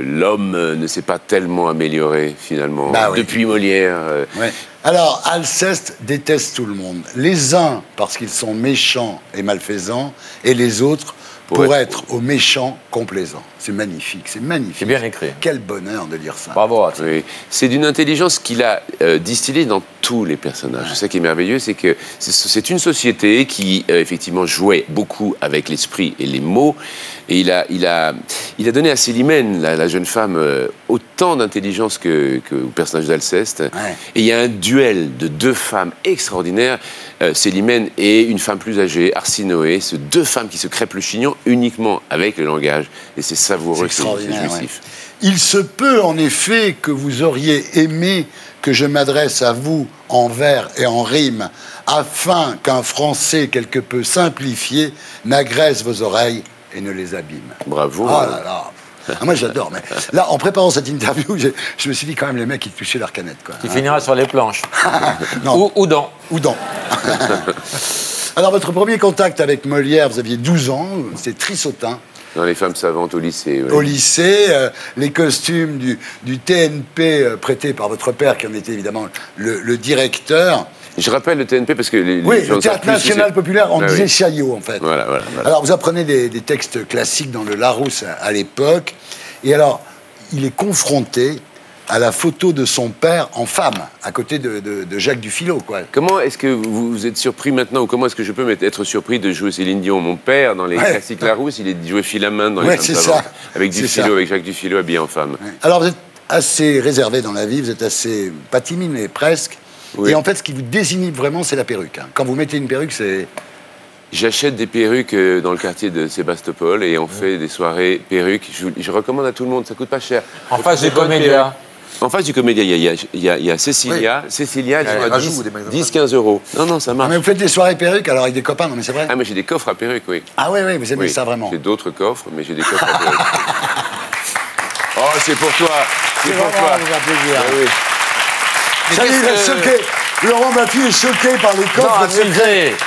l'homme ne s'est pas tellement amélioré, finalement, depuis Molière. Ouais. Alors, Alceste déteste tout le monde. Les uns parce qu'ils sont méchants et malfaisants, et les autres pour être aux méchants complaisants. C'est magnifique, c'est magnifique. C'est bien écrit. Quel bonheur de lire ça. Bravo. Oui. C'est d'une intelligence qu'il a distillée dans tous les personnages. C'est ça qui est merveilleux, c'est que c'est une société qui, effectivement, jouait beaucoup avec l'esprit et les mots. Et il a donné à Célimène, la jeune femme, autant d'intelligence que au personnage d'Alceste. Ouais. Et il y a un duel de deux femmes extraordinaires, Célimène et une femme plus âgée, Arsinoé, ces deux femmes qui se crêpent le chignon uniquement avec le langage. Et c'est savoureux, c'est jouissif. Ouais. Il se peut en effet que vous auriez aimé que je m'adresse à vous en vers et en rime, afin qu'un français quelque peu simplifié n'agresse vos oreilles et ne les abîme. Bravo. Oh là là. Ah, moi j'adore, mais là en préparant cette interview, je me suis dit quand même les mecs qui touchaient leur canette. Quoi. Qui finira sur les planches. Non. Ou dans. Alors votre premier contact avec Molière, vous aviez 12 ans, c'est Trissotin. Dans Les femmes savantes au lycée. Oui. Au lycée, les costumes du TNP prêtés par votre père, qui en était évidemment le directeur. Je rappelle le TNP parce que le Théâtre National Populaire, on disait Chaillot, en fait. Voilà. Alors, vous apprenez des textes classiques dans le Larousse à l'époque. Et alors, il est confronté à la photo de son père en femme, à côté de Jacques Dufilot, quoi. Comment est-ce que vous êtes surpris maintenant, ou comment est-ce que je peux être surpris de jouer Céline Dion? Mon père, dans les classiques Larousse, il est joué Philamène dans Les femmes savantes, avec Dufilot, avec Jacques Dufilot habillé en femme. Ouais. Alors, vous êtes assez réservé dans la vie, vous êtes assez, pas timide, mais presque. Oui. Et en fait, ce qui vous désinhibe vraiment, c'est la perruque. Hein. Quand vous mettez une perruque, c'est... J'achète des perruques dans le quartier de Sébastopol et on fait des soirées perruques. Je recommande à tout le monde, ça coûte pas cher. En face du Comédia. En face du Comédia, il y a Cécilia. Oui. Cécilia, elle joue à 10-15 euros. Non, ça marche. Ah, mais vous faites des soirées perruques alors avec des copains, non mais c'est vrai? Ah, mais j'ai des coffres à perruques, oui. Ah oui, vous aimez ça vraiment? J'ai d'autres coffres, mais j'ai des coffres à perruques. Oh, c'est pour toi. C'est pour toi. Ça va plaisir. Ah, oui. Ça y est, il est choqué. Laurent Baffy est choqué par les coffres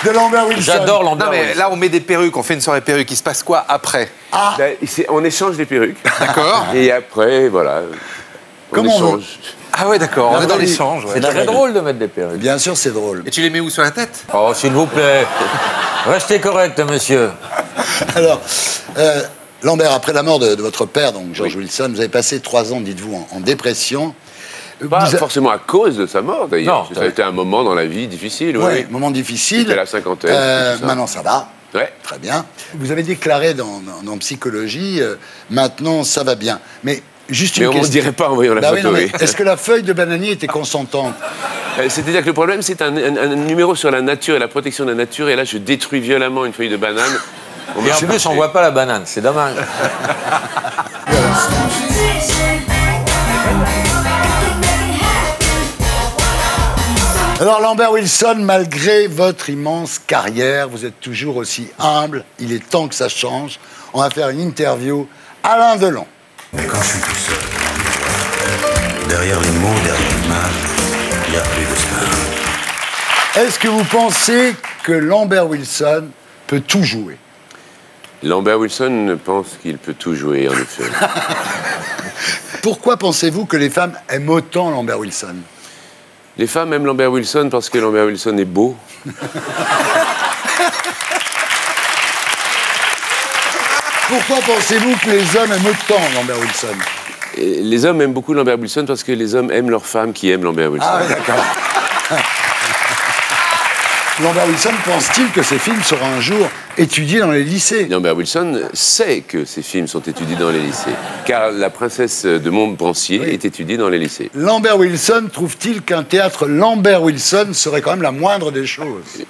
de Lambert Wilson. J'adore Lambert Wilson. Mais là, on met des perruques, on fait une soirée perruque. Il se passe quoi après? On échange des perruques. D'accord. Et après, voilà. Comment on échange. Ah ouais, d'accord, on est dans l'échange. C'est très drôle de mettre des perruques. Bien sûr, c'est drôle. Et tu les mets où sur la tête? Oh, s'il vous plaît. Restez correct, monsieur. Alors, Lambert, après la mort de votre père, donc George Wilson, vous avez passé 3 ans, dites-vous, en dépression. Pas forcément à cause de sa mort, d'ailleurs. Ça a été un moment dans la vie difficile. Oui, moment difficile. C'était la cinquantaine. Maintenant, ça va. Ouais. Très bien. Vous avez déclaré dans Psychologie, maintenant, ça va bien. Mais juste une question. On ne dirait pas en voyant la photo. Oui. Est-ce que la feuille de bananier était consentante? C'est-à-dire que le problème, c'est un numéro sur la nature et la protection de la nature. Et là, je détruis violemment une feuille de banane. Et en plus, on ne voit pas la banane. C'est dommage. Alors Lambert Wilson, malgré votre immense carrière, vous êtes toujours aussi humble. Il est temps que ça change. On va faire une interview. Alain Delon. Mais quand je suis tout seul, derrière les mots, derrière l'image, il n'y a plus de ça. Est-ce que vous pensez que Lambert Wilson peut tout jouer? Lambert Wilson pense qu'il peut tout jouer, en effet. Pourquoi pensez-vous que les femmes aiment autant Lambert Wilson? Les femmes aiment Lambert Wilson parce que Lambert Wilson est beau. Pourquoi pensez-vous que les hommes aiment autant Lambert Wilson? Les hommes aiment beaucoup Lambert Wilson parce que les hommes aiment leurs femmes qui aiment Lambert Wilson. Ah oui, d'accord. Lambert Wilson pense-t-il que ces films seront un jour étudiés dans les lycées? Lambert Wilson sait que ces films sont étudiés dans les lycées, car La princesse de Montpensier est étudiée dans les lycées. Lambert Wilson trouve-t-il qu'un théâtre Lambert Wilson serait quand même la moindre des choses?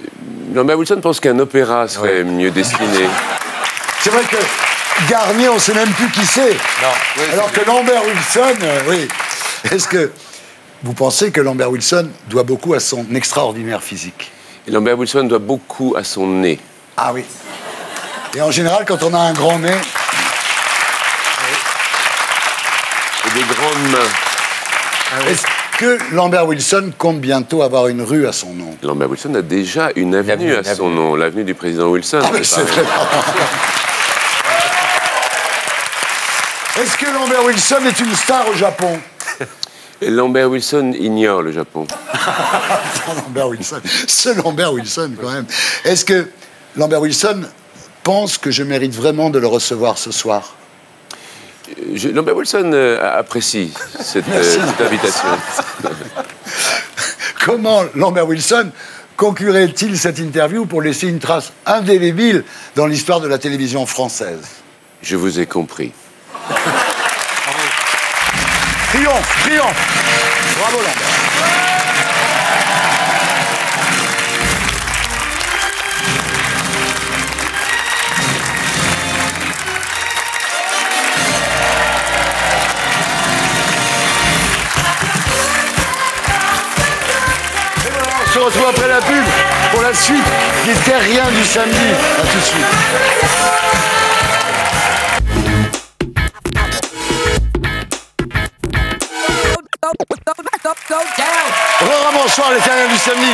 Lambert Wilson pense qu'un opéra serait mieux destiné. C'est vrai que Garnier, on ne sait même plus qui c'est. Alors que Lambert Wilson, oui. Est-ce que vous pensez que Lambert Wilson doit beaucoup à son extraordinaire physique? Et Lambert Wilson doit beaucoup à son nez. Ah oui. Et en général, quand on a un grand nez... Et des grandes mains. Est-ce que Lambert Wilson compte bientôt avoir une rue à son nom? Lambert Wilson a déjà une avenue à son nom, l'avenue du président Wilson. Ah, c'est vrai. Est-ce que Lambert Wilson est une star au Japon? Et Lambert Wilson ignore le Japon. Lambert Wilson. Ce Lambert Wilson, quand même. Est-ce que Lambert Wilson pense que je mérite vraiment de le recevoir ce soir? Lambert Wilson apprécie cette invitation. Comment Lambert Wilson conclurait-il cette interview pour laisser une trace indélébile dans l'histoire de la télévision française? Je vous ai compris. Triomphe, triomphe. Bravo Lambert. Et voilà, on se retrouve après la pub pour la suite des Terriens du samedi. A tout de suite. Bonsoir les Terriens du samedi,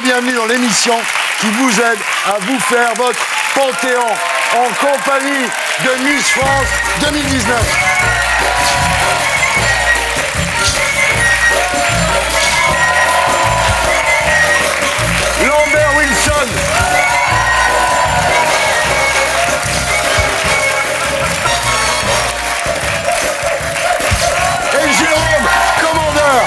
bienvenue dans l'émission qui vous aide à vous faire votre panthéon en compagnie de Miss France 2019. Lambert Wilson. Et Jérôme, commandeur.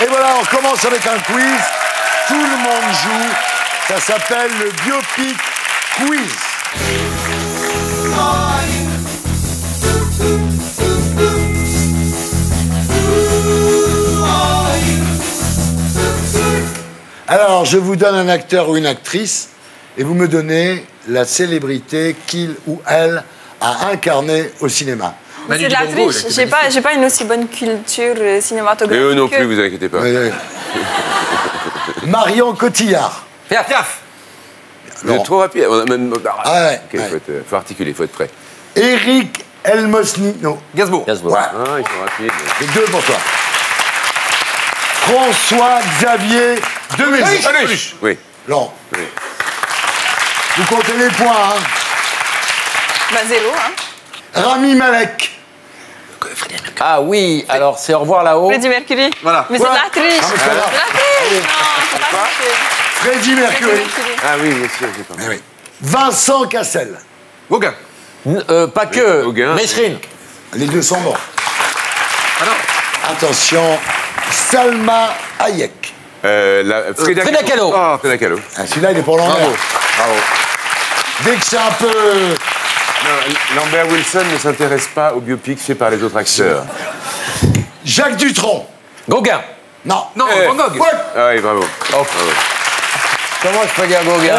Et voilà, on commence avec un quiz. Tout le monde joue. Ça s'appelle le Biopic Quiz. Alors, je vous donne un acteur ou une actrice et vous me donnez la célébrité qu'il ou elle a incarnée au cinéma. C'est de la triche. J'ai pas une aussi bonne culture cinématographique. Et eux non plus, vous inquiétez pas. Marion Cotillard. Piaf. Trop rapide. Ah ouais, faut articuler, faut être prêt. Éric Elmosnino. Gainsbourg. Ouais. Ah, ils sont rapides. C'est 2 pour toi. François-Xavier Demézy. Oui. Non. Oui. Vous comptez les points, hein? Bah 0, hein. Rami Malek. Ah oui, alors c'est au revoir là-haut. Freddie Mercury. Voilà. Mais c'est de la triche. Ah, mais c'est pas grave. C'est de la triche. Non, c'est pas triche. Freddie Mercury. Ah oui, bien sûr, j'ai pas. Eh oui. Vincent Cassel. Gauguin. Pas que. Gauguin. Mesrine. Les deux sont bons. Alors. Attention, Salma Hayek. Frida Kahlo. Ah, Frida Kahlo. Ah, celui-là, il est pour Lambert. Bravo. Dès que c'est un peu... Non, Lambert Wilson ne s'intéresse pas aux biopics faits par les autres acteurs. Jacques Dutronc. Gauguin. Non. Non, Van Gogh. Ouais. Ah oui, bravo. Bravo. Comment je peux dire Gauguin?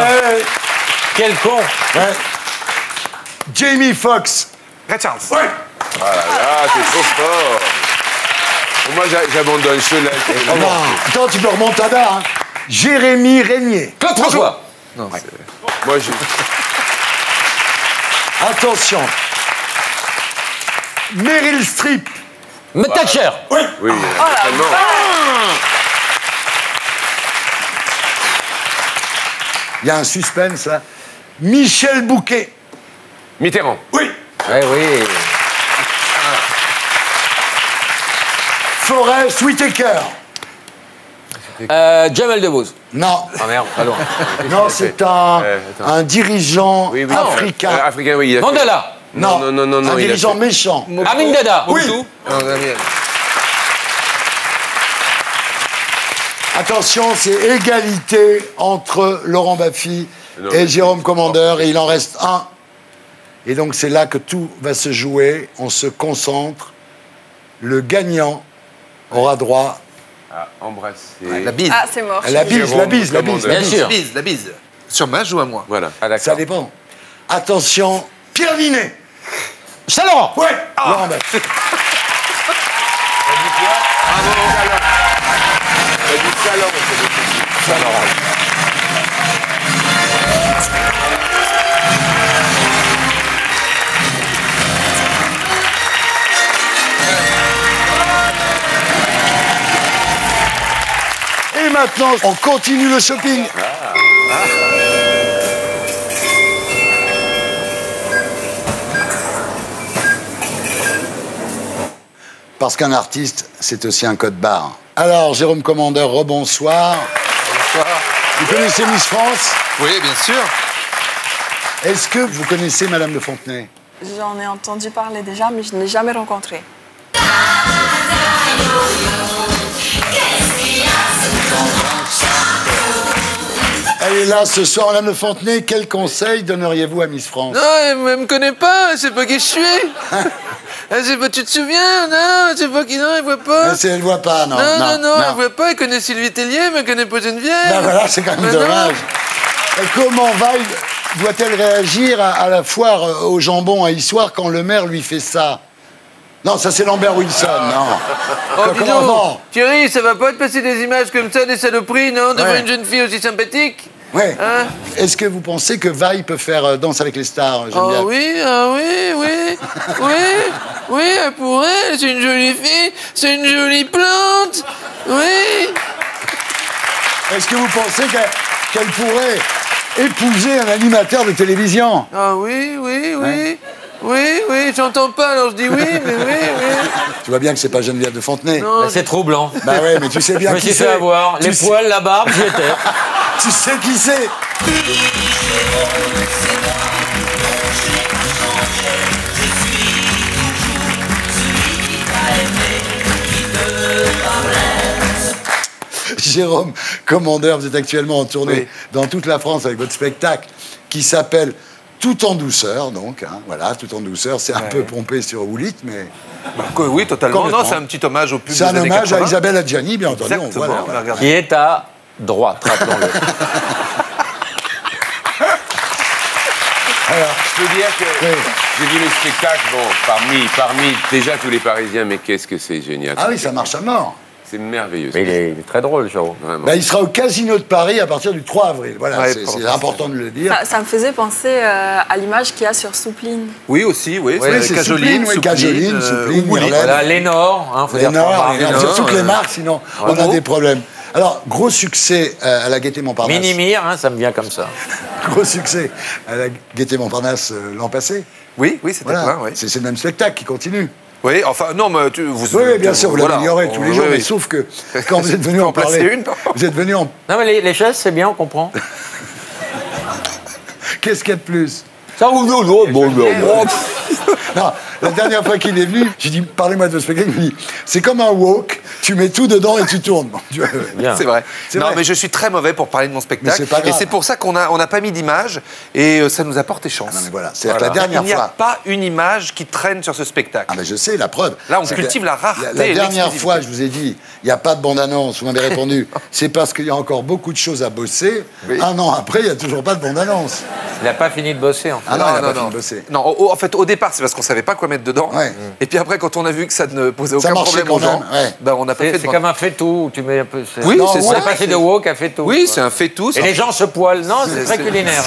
Quel con. Ouais. Jamie Foxx. Ray Charles. Ouais. Ah là là, c'est trop fort. Moi, j'abandonne ceux-là. Attends, tu peux remonter à là, hein. Jérémy Régnier. Claude François. Non, moi, je... Attention. Meryl Streep. Thatcher. Oui. Oui, tellement. Il y a un suspense, là. Michel Bouquet. Mitterrand. Oui. Oui. Forest Whitaker. Jamel Debbouze. Non. Ah merde, pas loin. Non, c'est un dirigeant africain. Africain, oui. Mandela. Non, un dirigeant méchant. Amin Dada. Oui. Attention, c'est égalité entre Laurent Baffy et Jérôme Commandeur, et il en reste un. Et donc c'est là que tout va se jouer. On se concentre. Le gagnant aura droit à embrasser. La bise. Ah, c'est mort. La bise. Bien sûr. La bise. Sur moi, joue à moi. Voilà. Ça dépend. Attention, Pierre Vinet. Saint-Laurent. Ouais. Laurent Baffy. Et maintenant, on continue le shopping. Parce qu'un artiste, c'est aussi un code barre. Alors, Jérôme Commandeur, rebonsoir. Bonsoir. Vous connaissez Miss France? Oui, bien sûr. Est-ce que vous connaissez Madame de Fontenay? J'en ai entendu parler déjà, mais je ne l'ai jamais rencontrée. Elle est là ce soir, Madame de Fontenay. Quel conseil donneriez-vous à Miss France? Non, elle ne me connaît pas, elle sait pas qui je suis. Elle sait pas, tu te souviens? Non, elle sait pas qui, non, elle voit pas. Elle voit pas, non. Non, elle voit pas, elle connaît Sylvie Tellier, mais elle connaît pas Geneviève. Ben voilà, c'est quand même dommage. Et comment Vaille doit-elle réagir à la foire au jambon à Issoire quand le maire lui fait ça? Non, ça c'est Lambert Wilson, non. Oh, dis donc, Thierry, ça va pas te passer des images comme ça, des saloperies, non, devant une jeune fille aussi sympathique? Ouais. Hein? Est-ce que vous pensez que Vaille peut faire Danse avec les stars, Geneviève? Oui, elle pourrait, c'est une jolie fille, c'est une jolie plante, oui. Est-ce que vous pensez qu'elle pourrait épouser un animateur de télévision? Ah oui. Oui, j'entends pas, alors je dis oui, mais oui. Tu vois bien que c'est pas Geneviève de Fontenay. Bah, c'est troublant. Bah ouais, mais tu sais bien qui c'est. Je me suis fait avoir. Les poils, la barbe, j'y étais. Tu sais qui c'est? Jérôme Commandeur, vous êtes actuellement en tournée dans toute la France avec votre spectacle qui s'appelle Tout en douceur, donc, hein, voilà, Tout en douceur, c'est un peu pompé sur Oulit, mais... Oui, totalement. Non, c'est un petit hommage au public. C'est un hommage à Isabelle Adjani, bien entendu. Exactement, on voit, qui est à droite, rappelons-le. Alors, je peux dire que j'ai vu le spectacle, bon, parmi déjà tous les Parisiens, mais qu'est-ce que c'est génial. Ah oui, ça marche à mort. C'est merveilleux. Mais il est très drôle, Jérôme. Bah, il sera au Casino de Paris à partir du 3 avril. Voilà, c'est important de le dire. Ça me faisait penser à l'image qu'il y a sur Soupline. Oui, aussi, oui. C'est Cajoline, Cajoline, voilà, Lénore, hein, faut dire sur toutes les marques, sinon on a des problèmes. Alors, gros succès à la Gaîté Montparnasse. Minimir, hein, ça me vient comme ça. Gros succès à la Gaîté Montparnasse l'an passé. Oui, c'était plein, oui. C'est le même spectacle qui continue. Oui, enfin, non, mais oui, bien sûr, vous l'améliorez tous les jours, mais sauf que quand vous êtes venu en parler... Vous êtes venu en... Non, mais les chaises, c'est bien, on comprend. Qu'est-ce qu'il y a de plus? Ça ou non, Non, la dernière fois qu'il est venu, j'ai dit, parlez-moi de votre spectacle. Il me dit, c'est comme un wok, tu mets tout dedans et tu tournes. Bon, c'est vrai. Non, mais je suis très mauvais pour parler de mon spectacle. Et c'est pour ça qu'on n'a pas mis d'image et ça nous a porté chance. Ah non, mais voilà, c'est la dernière fois. Il n'y a pas une image qui traîne sur ce spectacle. Ah, mais je sais, la preuve. Là, on cultive la rareté. La dernière fois, je vous ai dit, il n'y a pas de bande-annonce, vous m'avez répondu, c'est parce qu'il y a encore beaucoup de choses à bosser. Oui. Un an après, il n'y a toujours pas de bande-annonce. Il n'a pas fini de bosser, en fait. Ah non, il n'a pas fini de bosser. Non, en fait, au départ, c'est parce qu'on ne savait pas quoi mettre dedans. Ouais. Et puis après, quand on a vu que ça ne posait aucun problème aux gens, on n'a pas fait de... C'est comme un faitout, tu mets un peu... Oui, c'est ça. On est passé de wok à faitout. Oui, c'est un faitout. Et les gens se poilent. Non, c'est très culinaire.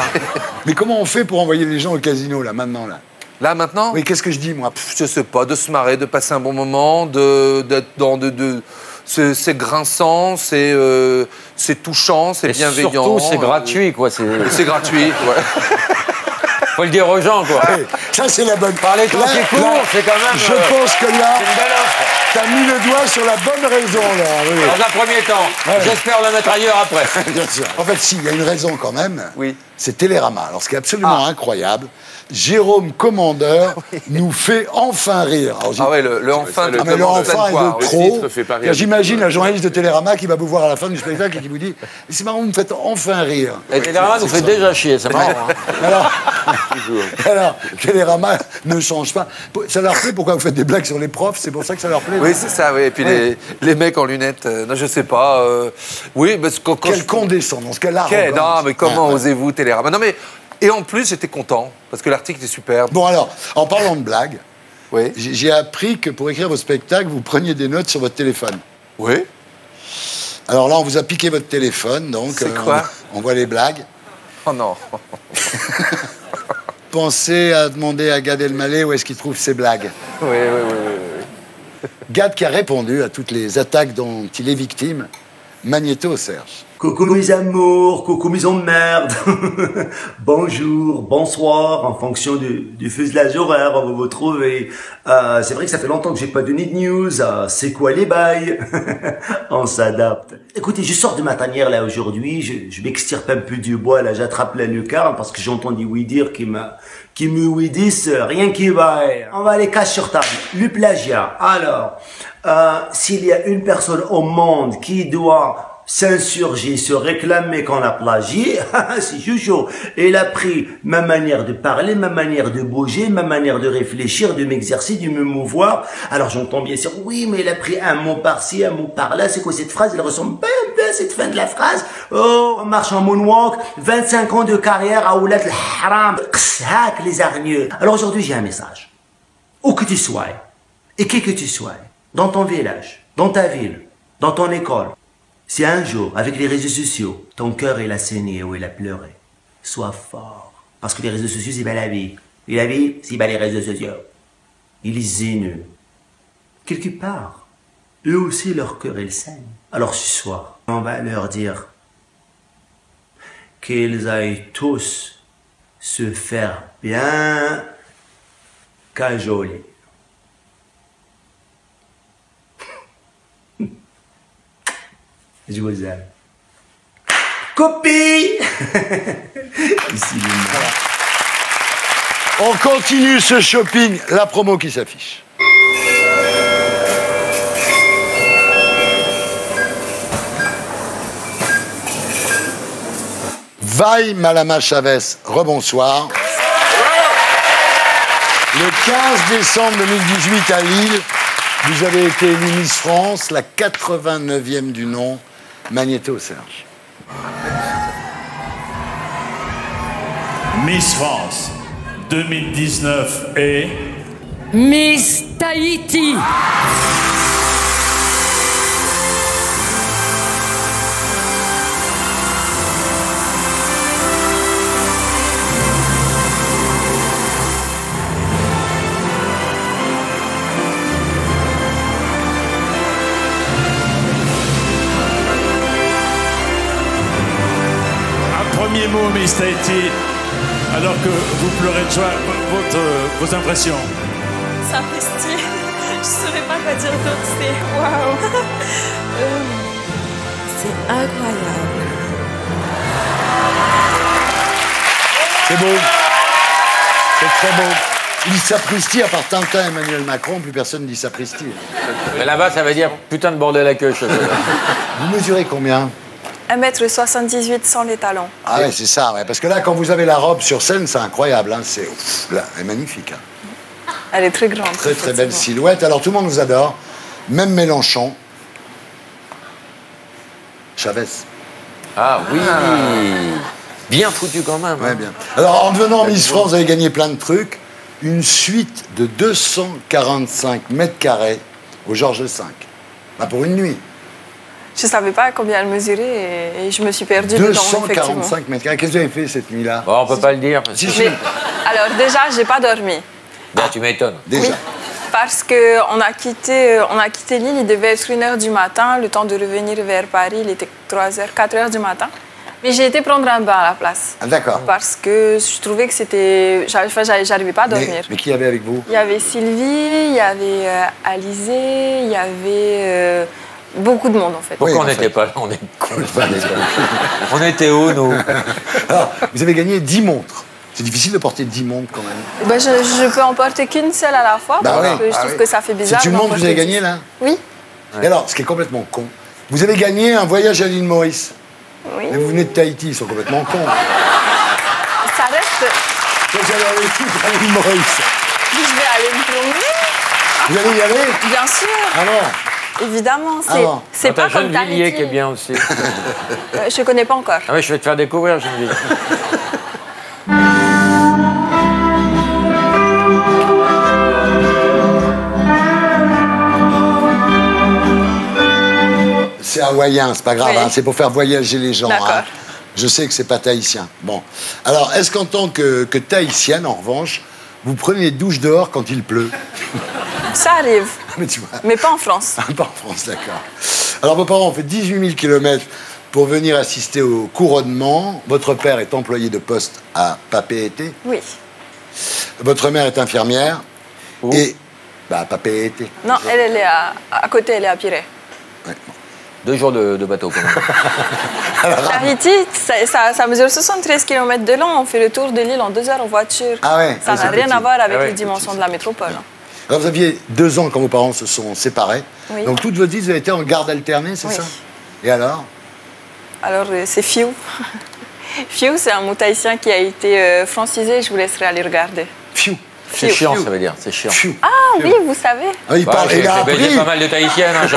Mais comment on fait pour envoyer les gens au casino, là, maintenant, là? Là, maintenant? Oui, qu'est-ce que je dis, moi? Je sais pas, de se marrer, de passer un bon moment, d'être dans... C'est grinçant, c'est touchant, c'est bienveillant. Surtout, c'est gratuit, quoi. C'est gratuit, ouais. Faut le dire aux gens, quoi. Ça, c'est la bonne... Par les temps qui courent, c'est quand même... Je pense que là... C'est une belle offre. T'as mis le doigt sur la bonne raison, là. Oui. Dans un premier temps. Ouais. J'espère le mettre ailleurs après. Bien sûr. En fait, si, il y a une raison quand même. Oui. C'est Télérama. Alors, ce qui est absolument incroyable, Jérôme Commandeur nous fait enfin rire. Alors, Ah ouais, le enfin, mais le enfin est de trop. fait pas rire. J'imagine la journaliste de Télérama qui va vous voir à la fin du spectacle et qui vous dit « C'est marrant, vous me faites enfin rire. » Et Télérama nous fait déjà chier, c'est marrant. Hein. Alors, Télérama ne change pas. Ça leur plaît pourquoi vous faites des blagues sur les profs? C'est pour ça que ça leur plaît? Oui, c'est ça, oui. Et puis les mecs en lunettes, non, je sais pas. Oui, parce que Quelle condescendance, quelle arrogance. Non, mais comment osez-vous, Télérama? Non, mais... Et en plus, j'étais content, parce que l'article est superbe. Bon, alors, en parlant de blagues, j'ai appris que pour écrire vos spectacles, vous preniez des notes sur votre téléphone. Oui. Alors là, on vous a piqué votre téléphone, donc C'est quoi on voit les blagues. Oh non. Pensez à demander à Gad Elmaleh où est-ce qu'il trouve ses blagues. Oui. Gad qui a répondu à toutes les attaques dont il est victime. Magnéto, Serge. Coucou mes amours, coucou mes emmerdes. Bonjour, bonsoir, en fonction du fuselage horaire, on va vous trouver. C'est vrai que ça fait longtemps que j'ai pas donné de news. C'est quoi les bails? On s'adapte. Écoutez, je sors de ma tanière là aujourd'hui, je m'extirpe un peu du bois, là j'attrape la lucarne parce que j'ai entendu oui dire qui me oui disent rien qui va. On va aller cacher sur table. Le plagiat. Alors, s'il y a une personne au monde qui doit s'insurger, se réclamer qu'on a plagié, c'est Jojo. Et il a pris ma manière de parler, ma manière de bouger, ma manière de réfléchir, de m'exercer, de me mouvoir. Alors j'entends bien sûr, oui, mais il a pris un mot par-ci, un mot par-là. C'est quoi cette phrase? Elle ressemble pas un peu à cette fin de la phrase. Oh, on marche en moonwalk, 25 ans de carrière à Oulat al-Haram, hack les hargneux. Alors aujourd'hui, j'ai un message. Où que tu sois, et qui que tu sois, dans ton village, dans ta ville, dans ton école, si un jour, avec les réseaux sociaux, ton cœur il a saigné ou il a pleuré, sois fort. Parce que les réseaux sociaux, c'est pas la vie. Et la vie, c'est pas les réseaux sociaux. Il est zéneux. Quelque part, eux aussi, leur cœur il saigne. Alors ce soir, on va leur dire qu'ils aillent tous se faire bien cajoler. Je vous aime. Copie. Ici, On continue ce shopping, la promo qui s'affiche. Vaille Malama Chavez, rebonsoir. Le 15 décembre 2018 à Lille, vous avez été élue Miss France, la 89e du nom. Magnéto, Serge. Miss France 2019 et... Miss Tahiti. Premier mot, Miss Tahiti, alors que vous pleurez de joie, vos impressions. Sapristi, je ne saurais pas quoi dire d'autre, c'est waouh. C'est incroyable. C'est beau. C'est très beau. Il dit sapristi, à part Tintin et Emmanuel Macron, plus personne ne dit sapristi. Mais là-bas, ça veut dire putain de bordel à queue. Vous mesurez combien? 1m78 sans les talons. Ah ouais, c'est ça, ouais. Parce que là, quand vous avez la robe sur scène, c'est incroyable. Hein. C'est magnifique. Hein. Elle est très grande. Très, très belle silhouette. Alors, tout le monde vous adore. Même Mélenchon. Chavez. Ah oui. Bien foutu quand même. Ouais, bien. Alors, en devenant Miss France, vous avez gagné plein de trucs. Une suite de 245 mètres carrés au Georges V. Bah, pour une nuit. Je ne savais pas combien elle mesurait et je me suis perdue dedans, effectivement. 245 mètres carrés. Qu'est-ce que vous avez fait cette nuit-là? On ne peut pas le dire. Parce que... Alors déjà, je n'ai pas dormi. Ben, tu m'étonnes. Déjà. Oui, parce qu'on a quitté l'île, il devait être 1h du matin, le temps de revenir vers Paris, il était 4h du matin. Mais j'ai été prendre un bain à la place. Ah, d'accord. Parce que je trouvais que c'était... J'arrivais pas à dormir. Mais qui y avait avec vous? Il y avait Sylvie, il y avait Alizé, il y avait beaucoup de monde en fait. Pourquoi on n'était pas là? On était où, nous? Alors, vous avez gagné 10 montres. C'est difficile de porter 10 montres quand même. Ben, je peux en porter qu'une seule à la fois, Bah parce oui. que je trouve que ça fait bizarre. C'est une d'en montre que vous porter avez gagnée 10. là? Oui. Et alors, ce qui est complètement con, vous avez gagné un voyage à l'île Maurice. Oui. Mais vous venez de Tahiti, ils sont complètement cons. Ça reste... Vous allez aller tout à l'île Maurice. Je vais aller me promener. Vous allez y aller? Bien sûr. Ah bon? Évidemment, bon. c'est pas comme Gennevilliers Tahiti. qui est bien aussi. Je connais pas encore. Ah oui, je vais te faire découvrir Gennevilliers. C'est hawaïen, c'est pas grave, Oui. hein, c'est pour faire voyager les gens. D'accord. Hein. Je sais que c'est pas tahitien. Bon. Alors, est-ce qu'en tant que tahitienne, en revanche, vous prenez douche dehors quand il pleut? Ça arrive, Mais tu vois. mais pas en France. Pas en France, d'accord. Alors, vos parents ont fait 18 000 km pour venir assister au couronnement. Votre père est employé de poste à Papeete. Oui. Votre mère est infirmière. Et. Bah, Papeete. Non, elle est à côté, elle est à Pirée. 2 jours de bateau, quand même. Tahiti, ça mesure 73 km de long. On fait le tour de l'île en 2 heures en voiture. Ah ouais. Ça n'a rien à voir avec Ah ouais. les dimensions de la métropole. Alors, vous aviez 2 ans quand vos parents se sont séparés. Oui. Donc, toute votre vie, vous avez été en garde alternée, c'est Oui. ça? Et alors? Alors, c'est Fiu. Fiu, c'est un mot tahitien qui a été francisé. Je vous laisserai aller regarder. Fiu. C'est chiant, ça veut dire. C'est chiant. Ah oui, vous savez. Ah, il parle, il a appris. J'ai pas mal de tahitiennes, hein, j'ai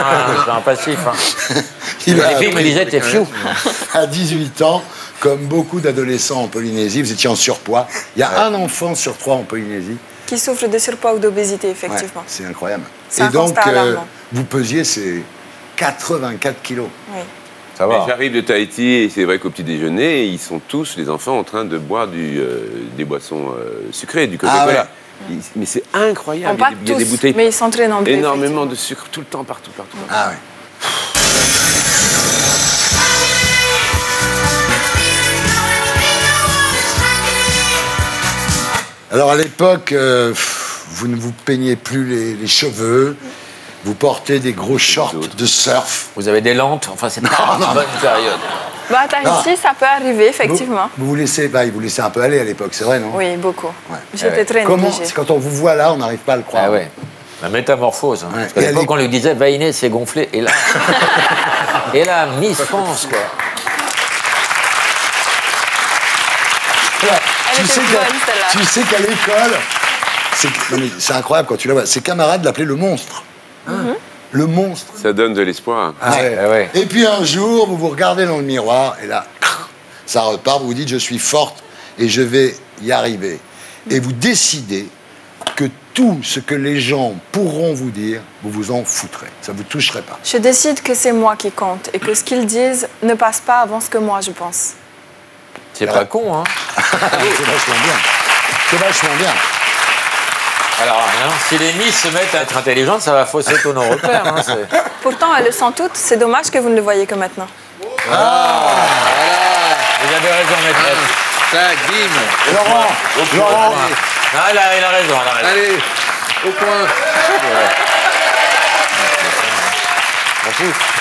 un passif. Hein. Il a Les filles me appris. disaient, t'es fiou. À 18 ans, comme beaucoup d'adolescents en Polynésie, vous étiez en surpoids. Il y a un enfant sur 3 en Polynésie. Qui souffre de surpoids ou d'obésité, Ouais, effectivement. c'est incroyable. C'est Et un donc, constat alarmant. vous pesiez, c'est 84 kilos. Oui. Ça va. J'arrive de Tahiti et c'est vrai qu'au petit déjeuner, ils sont tous, les enfants, en train de boire des boissons sucrées, du Coca-Cola. Mais c'est incroyable. Pas Il y a des tous, bouteilles. mais ils sont très nombreux. Énormément de sucre tout le temps, partout. Ah ouais. Alors à l'époque, vous ne vous peignez plus les cheveux, vous portez des gros shorts de surf. Vous avez des lentes, enfin c'est pas une bonne période. Bah, à Tahiti, ça peut arriver, effectivement. Vous vous laissez, bah, il vous laissait un peu aller à l'époque, c'est vrai, non? Oui, beaucoup. Ouais. J'étais très Comment? négligée. C'est quand on vous voit là, on n'arrive pas à le croire. Ah ouais. La métamorphose. Hein. Ouais. Parce qu'à l'époque, on lui disait, Vainé, c'est gonflé. Et là, Miss France, quoi. Voilà. Elle était bonne, celle-là. Tu sais qu'à l'école, c'est incroyable quand tu la vois, ses camarades l'appelaient le monstre. Mhm. Le monstre. Ça donne de l'espoir. Ah ouais. Et puis un jour, vous vous regardez dans le miroir et là, ça repart, vous vous dites je suis forte et je vais y arriver. Et vous décidez que tout ce que les gens pourront vous dire, vous vous en foutrez. Ça ne vous toucherait pas. Je décide que c'est moi qui compte et que ce qu'ils disent ne passe pas avant ce que moi je pense. C'est pas con, hein? C'est vachement bien. C'est vachement bien. Alors, hein, si les Miss se mettent à être intelligentes, ça va fausser tous nos repères. Hein, Pourtant, elles le sentent toutes. C'est dommage que vous ne le voyez que maintenant. Vous avez raison, maîtresse. Tac, bim. Laurent. Ah, il a raison, Allez, au point.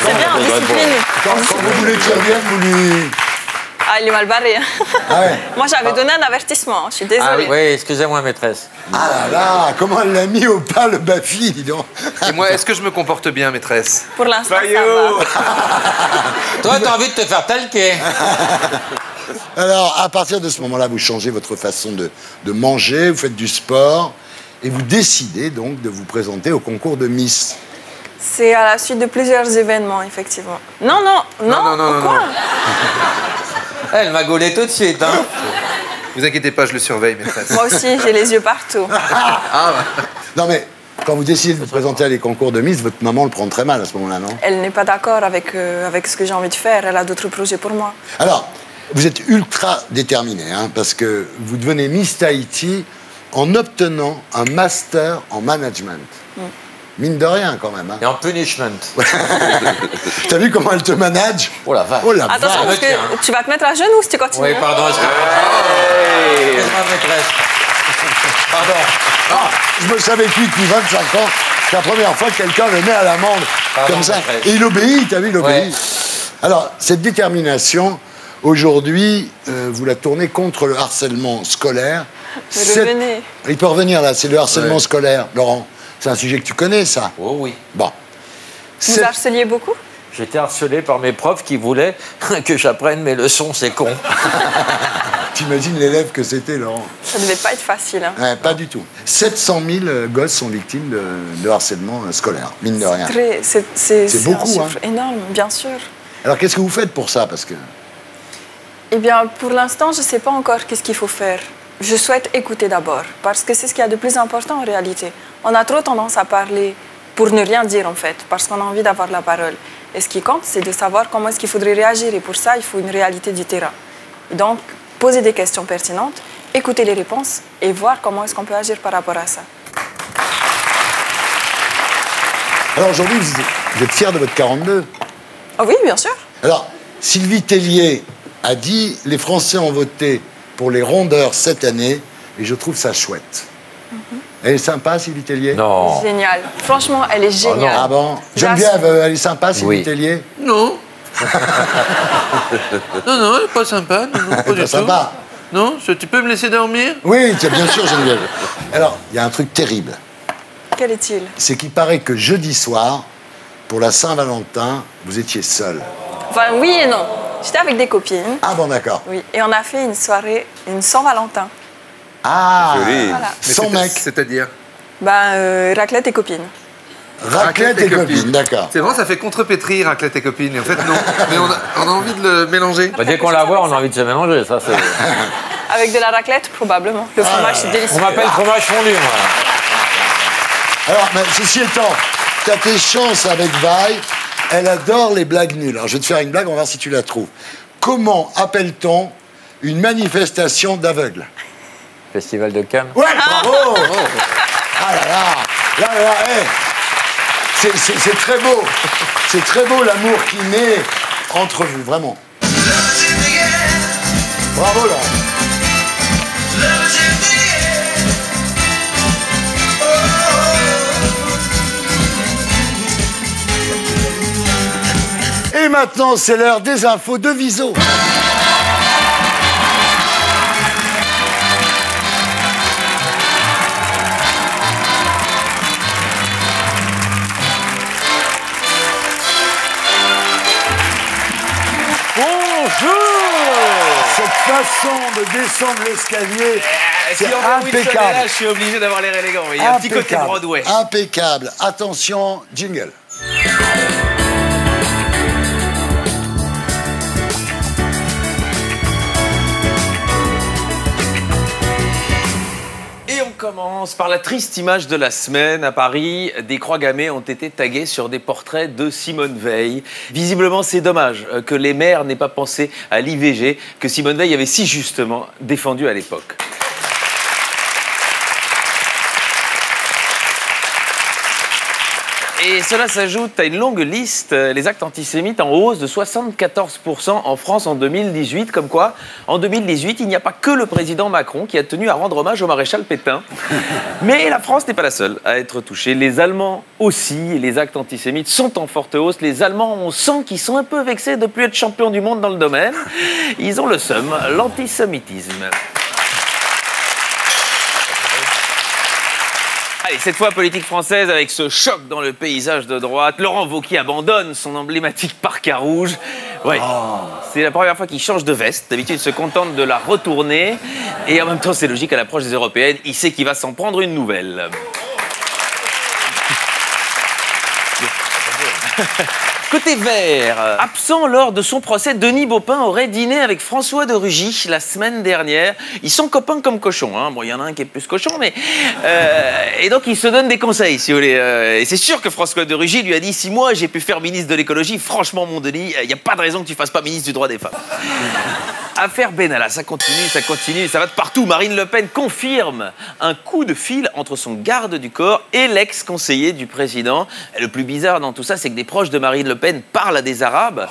C'est bien, en discipline. Quand vous voulez qu'il revienne, vous lui... Ah, il est mal barré. Ah ouais. Moi, j'avais donné un avertissement. Je suis désolée. oui, excusez-moi, maîtresse. Ah là là, comment elle l'a mis au pas, le Bafi, dis donc. Et moi, est-ce que je me comporte bien, maîtresse? Pour l'instant, ça va. Toi, t'as envie de te faire talquer. Alors, à partir de ce moment-là, vous changez votre façon de manger, vous faites du sport, et vous décidez donc de vous présenter au concours de Miss. C'est à la suite de plusieurs événements, effectivement. Non, quoi? Elle m'a gaulé tout de suite, hein. Vous inquiétez pas, je le surveille, maîtresse. Moi aussi, j'ai les yeux partout. Non mais, quand vous décidez de vous présenter à les concours de Miss, votre maman le prend très mal à ce moment-là, non? Elle n'est pas d'accord avec ce que j'ai envie de faire. Elle a d'autres projets pour moi. Alors, vous êtes ultra déterminé, hein, parce que vous devenez Miss Tahiti en obtenant un master en management. Mine de rien, quand même. Hein. Et en punishment. T'as vu comment elle te manage? Oh la vache. Oh la Attention, parce que tu vas te mettre à genoux si tu continues. Oui, pardon. Est-ce que ma maîtresse? Pardon. Ah, je me savais plus depuis 25 ans. C'est la première fois que quelqu'un le met à l'amende comme ça. Et il obéit, t'as vu, il obéit. Ouais. Alors, cette détermination, aujourd'hui, vous la tournez contre le harcèlement scolaire. Il peut revenir là, c'est le harcèlement scolaire, Laurent. C'est un sujet que tu connais, ça? Oh oui. Bon. Vous harceliez beaucoup? J'étais harcelé par mes profs qui voulaient que j'apprenne mes leçons, c'est con. T'imagines l'élève que c'était, Laurent? Ça devait pas être facile. Hein. Ouais, pas du tout. 700 000 gosses sont victimes de harcèlement scolaire, mine de rien. C'est beaucoup, un chiffre énorme, bien sûr. Alors, qu'est-ce que vous faites pour ça? Parce que... Eh bien, pour l'instant, je ne sais pas encore qu'est-ce qu'il faut faire. Je souhaite écouter d'abord, parce que c'est ce qu'il y a de plus important en réalité. On a trop tendance à parler pour ne rien dire, en fait, parce qu'on a envie d'avoir la parole. Et ce qui compte, c'est de savoir comment est-ce qu'il faudrait réagir. Et pour ça, il faut une réalité du terrain. Et donc, poser des questions pertinentes, écouter les réponses et voir comment est-ce qu'on peut agir par rapport à ça. Alors aujourd'hui, vous êtes fiers de votre 42? Ah oui, bien sûr. Alors, Sylvie Tellier a dit « Les Français ont voté pour les rondeurs cette année et je trouve ça chouette. Elle est sympa, Sylvie Tellier? Non. Géniale. Franchement, elle est géniale. Ah bon? Geneviève, elle est sympa, Sylvie Tellier? Non. non, elle n'est pas sympa. Non, pas du tout. Sympa. Non, tu peux me laisser dormir? Oui, bien sûr, Geneviève. Alors, il y a un truc terrible. Quel est-il? C'est qu'il paraît que jeudi soir, pour la Saint-Valentin, vous étiez seul. Enfin, oui et non. J'étais avec des copines. Ah bon, d'accord. Oui, et on a fait une soirée, une Saint-Valentin. Ah, voilà. Sans mec. C'est-à-dire? Raclette et copines. Raclette et copines, d'accord. C'est vrai, ça fait contrepétrie, raclette et copines. Et en fait, non. Mais on a envie de le mélanger. Dès qu'on la voit, on a envie de se mélanger, ça c'est... Avec de la raclette, probablement. Le fromage, c'est délicieux. On m'appelle fromage fondu, moi. Alors, mais ceci étant, t'as tes chances avec Vi, elle adore les blagues nulles. Alors, je vais te faire une blague, on va voir si tu la trouves. Comment appelle-t-on une manifestation d'aveugles? Festival de Cannes. Ouais, bravo. Ah là, hey. C'est très beau. C'est très beau l'amour qui naît entre vous, vraiment. Bravo, Laurent. Et maintenant, c'est l'heure des infos de Viso. Cette façon de descendre l'escalier, c'est impeccable. Je suis obligé d'avoir l'air élégant. Il y a un petit côté Broadway. Impeccable. Attention, jingle. Et on commence par la triste image de la semaine. À Paris, des croix gammées ont été taguées sur des portraits de Simone Veil. Visiblement, c'est dommage que les maires n'aient pas pensé à l'IVG que Simone Veil avait si justement défendu à l'époque. Et cela s'ajoute à une longue liste, les actes antisémites en hausse de 74% en France en 2018. Comme quoi, en 2018, il n'y a pas que le président Macron qui a tenu à rendre hommage au maréchal Pétain. Mais la France n'est pas la seule à être touchée. Les Allemands aussi, et les actes antisémites sont en forte hausse. Les Allemands, on sent qu'ils sont un peu vexés de ne plus être champions du monde dans le domaine. Ils ont le seum, l'antisémitisme. Allez, cette fois, politique française avec ce choc dans le paysage de droite. Laurent Wauquiez abandonne son emblématique parka rouge. Ouais, c'est la première fois qu'il change de veste. D'habitude, il se contente de la retourner. Et en même temps, c'est logique, à l'approche des européennes, il sait qu'il va s'en prendre une nouvelle. Côté vert, absent lors de son procès, Denis Baupin aurait dîné avec François de Rugy la semaine dernière. Ils sont copains comme cochons, hein. Bon, il y en a un qui est plus cochon, mais... et donc, ils se donnent des conseils, si vous voulez. Et c'est sûr que François de Rugy lui a dit « Si moi, j'ai pu faire ministre de l'écologie, franchement, mon Denis, il n'y a pas de raison que tu fasses pas ministre du droit des femmes. » Affaire Benalla, ça continue, ça va de partout. Marine Le Pen confirme un coup de fil entre son garde du corps et l'ex-conseiller du président. Et le plus bizarre dans tout ça, c'est que des proches de Marine Le Pen parlent à des Arabes.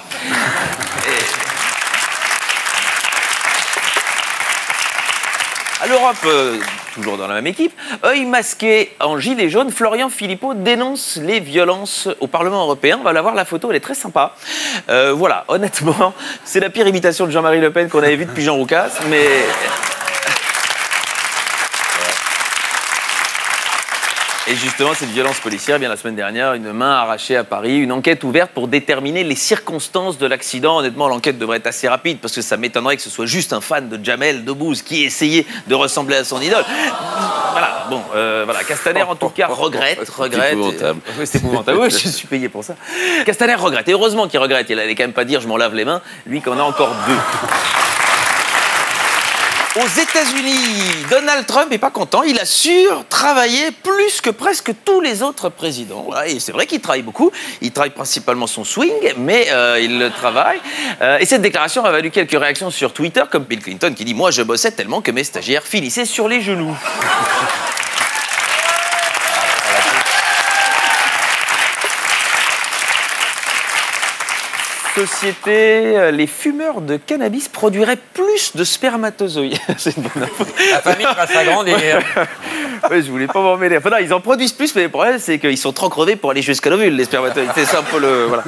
À l'Europe, toujours dans la même équipe, œil masqué en gilet jaune, Florian Philippot dénonce les violences au Parlement européen. On va la voir, la photo, elle est très sympa. Voilà, honnêtement, c'est la pire imitation de Jean-Marie Le Pen qu'on avait vue depuis Jean Roucas, mais... Et justement, cette violence policière, bien la semaine dernière, une main arrachée à Paris, une enquête ouverte pour déterminer les circonstances de l'accident. Honnêtement, l'enquête devrait être assez rapide parce que ça m'étonnerait que ce soit juste un fan de Jamel Debbouze qui essayait de ressembler à son idole. Voilà, bon, voilà. Castaner, en tout cas, regrette. C'est épouvantable. C'est épouvantable. Oui, je suis payé pour ça. Castaner regrette. Et heureusement qu'il regrette. Il allait quand même pas dire je m'en lave les mains. Lui, qu'on a encore deux. Aux États-Unis, Donald Trump n'est pas content. Il a surtravaillé plus que presque tous les autres présidents. Voilà, et c'est vrai qu'il travaille beaucoup. Il travaille principalement son swing, mais il le travaille. Et cette déclaration a valu quelques réactions sur Twitter, comme Bill Clinton qui dit « Moi, je bossais tellement que mes stagiaires finissaient sur les genoux. » Société, les fumeurs de cannabis produiraient plus de spermatozoïdes. C'est une bonne info. La famille va s'agrandir. Oui, je voulais pas m'en mêler. Enfin, non, ils en produisent plus, mais le problème, c'est qu'ils sont trop crevés pour aller jusqu'à l'ovule, les spermatozoïdes. C'est ça un peu le... Voilà.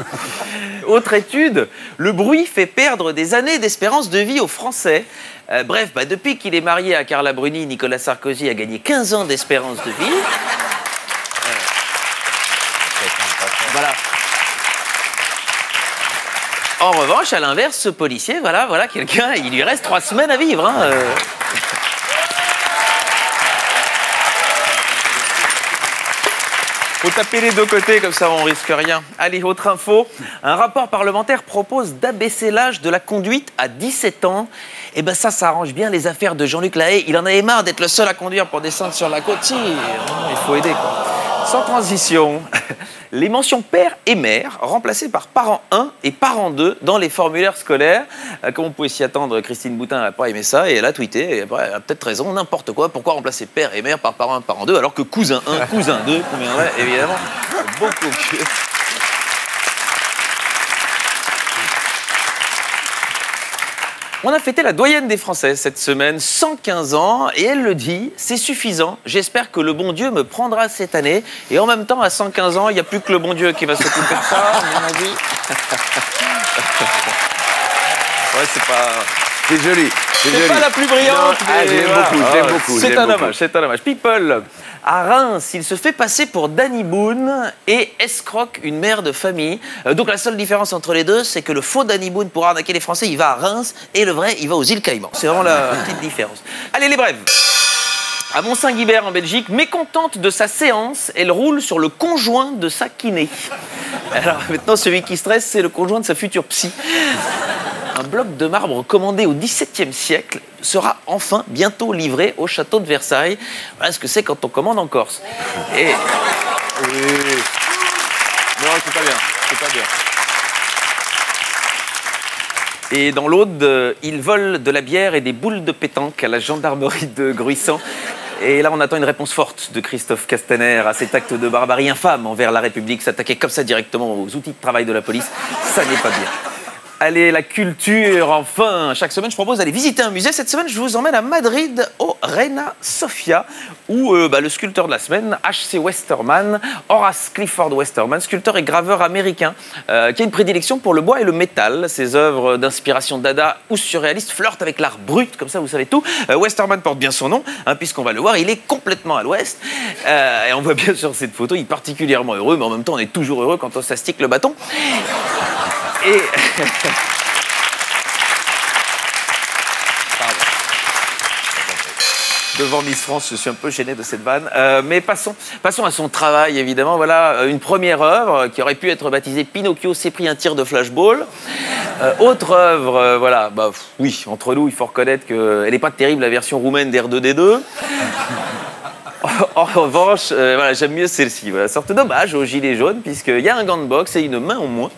Autre étude, le bruit fait perdre des années d'espérance de vie aux Français. Bref, depuis qu'il est marié à Carla Bruni, Nicolas Sarkozy a gagné 15 ans d'espérance de vie. Voilà. En revanche, à l'inverse, ce policier, voilà, quelqu'un, il lui reste 3 semaines à vivre. Hein, Faut taper les deux côtés, comme ça on risque rien. Allez, autre info. Un rapport parlementaire propose d'abaisser l'âge de la conduite à 17 ans. Et ben ça arrange bien les affaires de Jean-Luc Lahaye. Il en avait marre d'être le seul à conduire pour descendre sur la côte. Si, il faut aider, quoi. Sans transition, les mentions père et mère remplacées par parent 1 et parent 2 dans les formulaires scolaires. Comme on pouvait s'y attendre, Christine Boutin n'a pas aimé ça et elle a tweeté, et après, elle a peut-être raison, n'importe quoi. Pourquoi remplacer père et mère par parent 1, parent 2 alors que cousin 1, cousin 2 conviendrait évidemment beaucoup mieux. On a fêté la doyenne des Français cette semaine, 115 ans, et elle le dit, c'est suffisant. J'espère que le bon Dieu me prendra cette année. Et en même temps, à 115 ans, il n'y a plus que le bon Dieu qui va s'occuper de ça, à mon avis. Ouais, c'est pas... C'est joli. C'est pas la plus brillante. Je l'aime beaucoup. C'est un hommage, c'est un hommage. People, à Reims, il se fait passer pour Danny Boone et escroque une mère de famille. Donc la seule différence entre les deux, c'est que le faux Danny Boone, pour arnaquer les Français, il va à Reims et le vrai, il va aux îles Caïmans. C'est vraiment la petite différence. Allez, les brèves. À Mont-Saint-Guibert, en Belgique, mécontente de sa séance, elle roule sur le conjoint de sa kiné. Alors maintenant, celui qui stresse, c'est le conjoint de sa future psy. Un bloc de marbre commandé au XVIIe siècle sera enfin bientôt livré au château de Versailles. Voilà ce que c'est quand on commande en Corse. Et... Oui. Non, c'est pas bien. C'est pas bien. Et dans l'Aude, ils volent de la bière et des boules de pétanque à la gendarmerie de Gruissant. Et là, on attend une réponse forte de Christophe Castaner à cet acte de barbarie infâme envers la République. S'attaquer comme ça directement aux outils de travail de la police, ça n'est pas bien. Allez, la culture, enfin. Chaque semaine, je propose d'aller visiter un musée. Cette semaine, je vous emmène à Madrid, au Reina Sofia, où le sculpteur de la semaine, H.C. Westermann, Horace Clifford Westermann, sculpteur et graveur américain, qui a une prédilection pour le bois et le métal. Ses œuvres d'inspiration dada ou surréaliste flirtent avec l'art brut, comme ça, vous savez tout. Westermann porte bien son nom, puisqu'on va le voir, il est complètement à l'ouest. Et on voit bien sur cette photo, il est particulièrement heureux, mais en même temps, on est toujours heureux quand on s'astique le bâton. Et... Devant Miss France, je suis un peu gêné de cette vanne. Mais passons à son travail, évidemment. Voilà une première œuvre qui aurait pu être baptisée Pinocchio s'est pris un tir de flashball. Autre œuvre, voilà, oui, entre nous, il faut reconnaître qu'elle n'est pas terrible, la version roumaine d'R2D2. En revanche, voilà, j'aime mieux celle-ci. Voilà, sorte d'hommage aux gilets jaunes, puisqu'il y a un gant de boxe et une main en moins.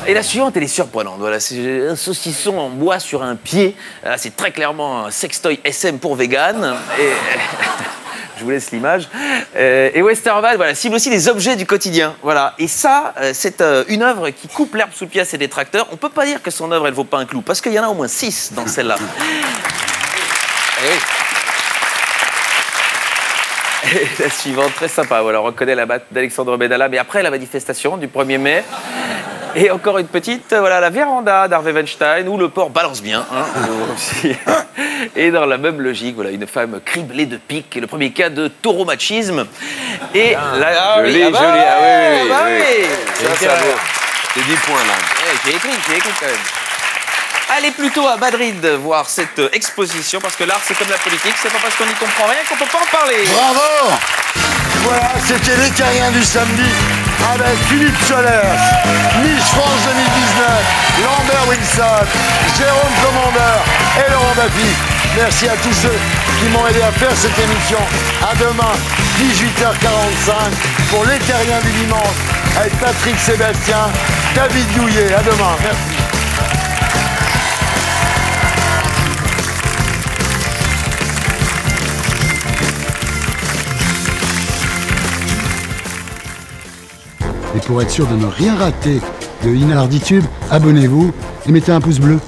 Et la suivante, elle est surprenante. Voilà, c'est un saucisson en bois sur un pied. C'est très clairement un sextoy SM pour vegan. Et je vous laisse l'image. Et Westerval, voilà, cible aussi les objets du quotidien. Voilà. Et ça, c'est une œuvre qui coupe l'herbe sous le pied à ses détracteurs. On peut pas dire que son œuvre, elle vaut pas un clou, parce qu'il y en a au moins 6 dans celle-là. Et la suivante, très sympa. Voilà, on reconnaît la batte d'Alexandre Benalla, mais après la manifestation du 1er mai. Et encore une petite, voilà, la véranda d'Harvey Weinstein, où le porc balance bien. Hein, aussi. Et dans la même logique, voilà, une femme criblée de piques, le premier cas de tauromachisme. Et là, joli. oui. Ça vaut. C'est 10 points, là. J'ai écrit quand même. Allez plutôt à Madrid voir cette exposition, parce que l'art, c'est comme la politique, c'est pas parce qu'on n'y comprend rien qu'on peut pas en parler. Bravo! Voilà, c'était les Terriens du samedi avec Philippe Soler, Miss France 2019, Lambert Wilson, Jérôme Commandeur et Laurent Baffy. Merci à tous ceux qui m'ont aidé à faire cette émission. À demain, 18h45 pour les Terriens du dimanche avec Patrick Sébastien, David Douillet. À demain. Merci. Et pour être sûr de ne rien rater de Inarditube, abonnez-vous et mettez un pouce bleu.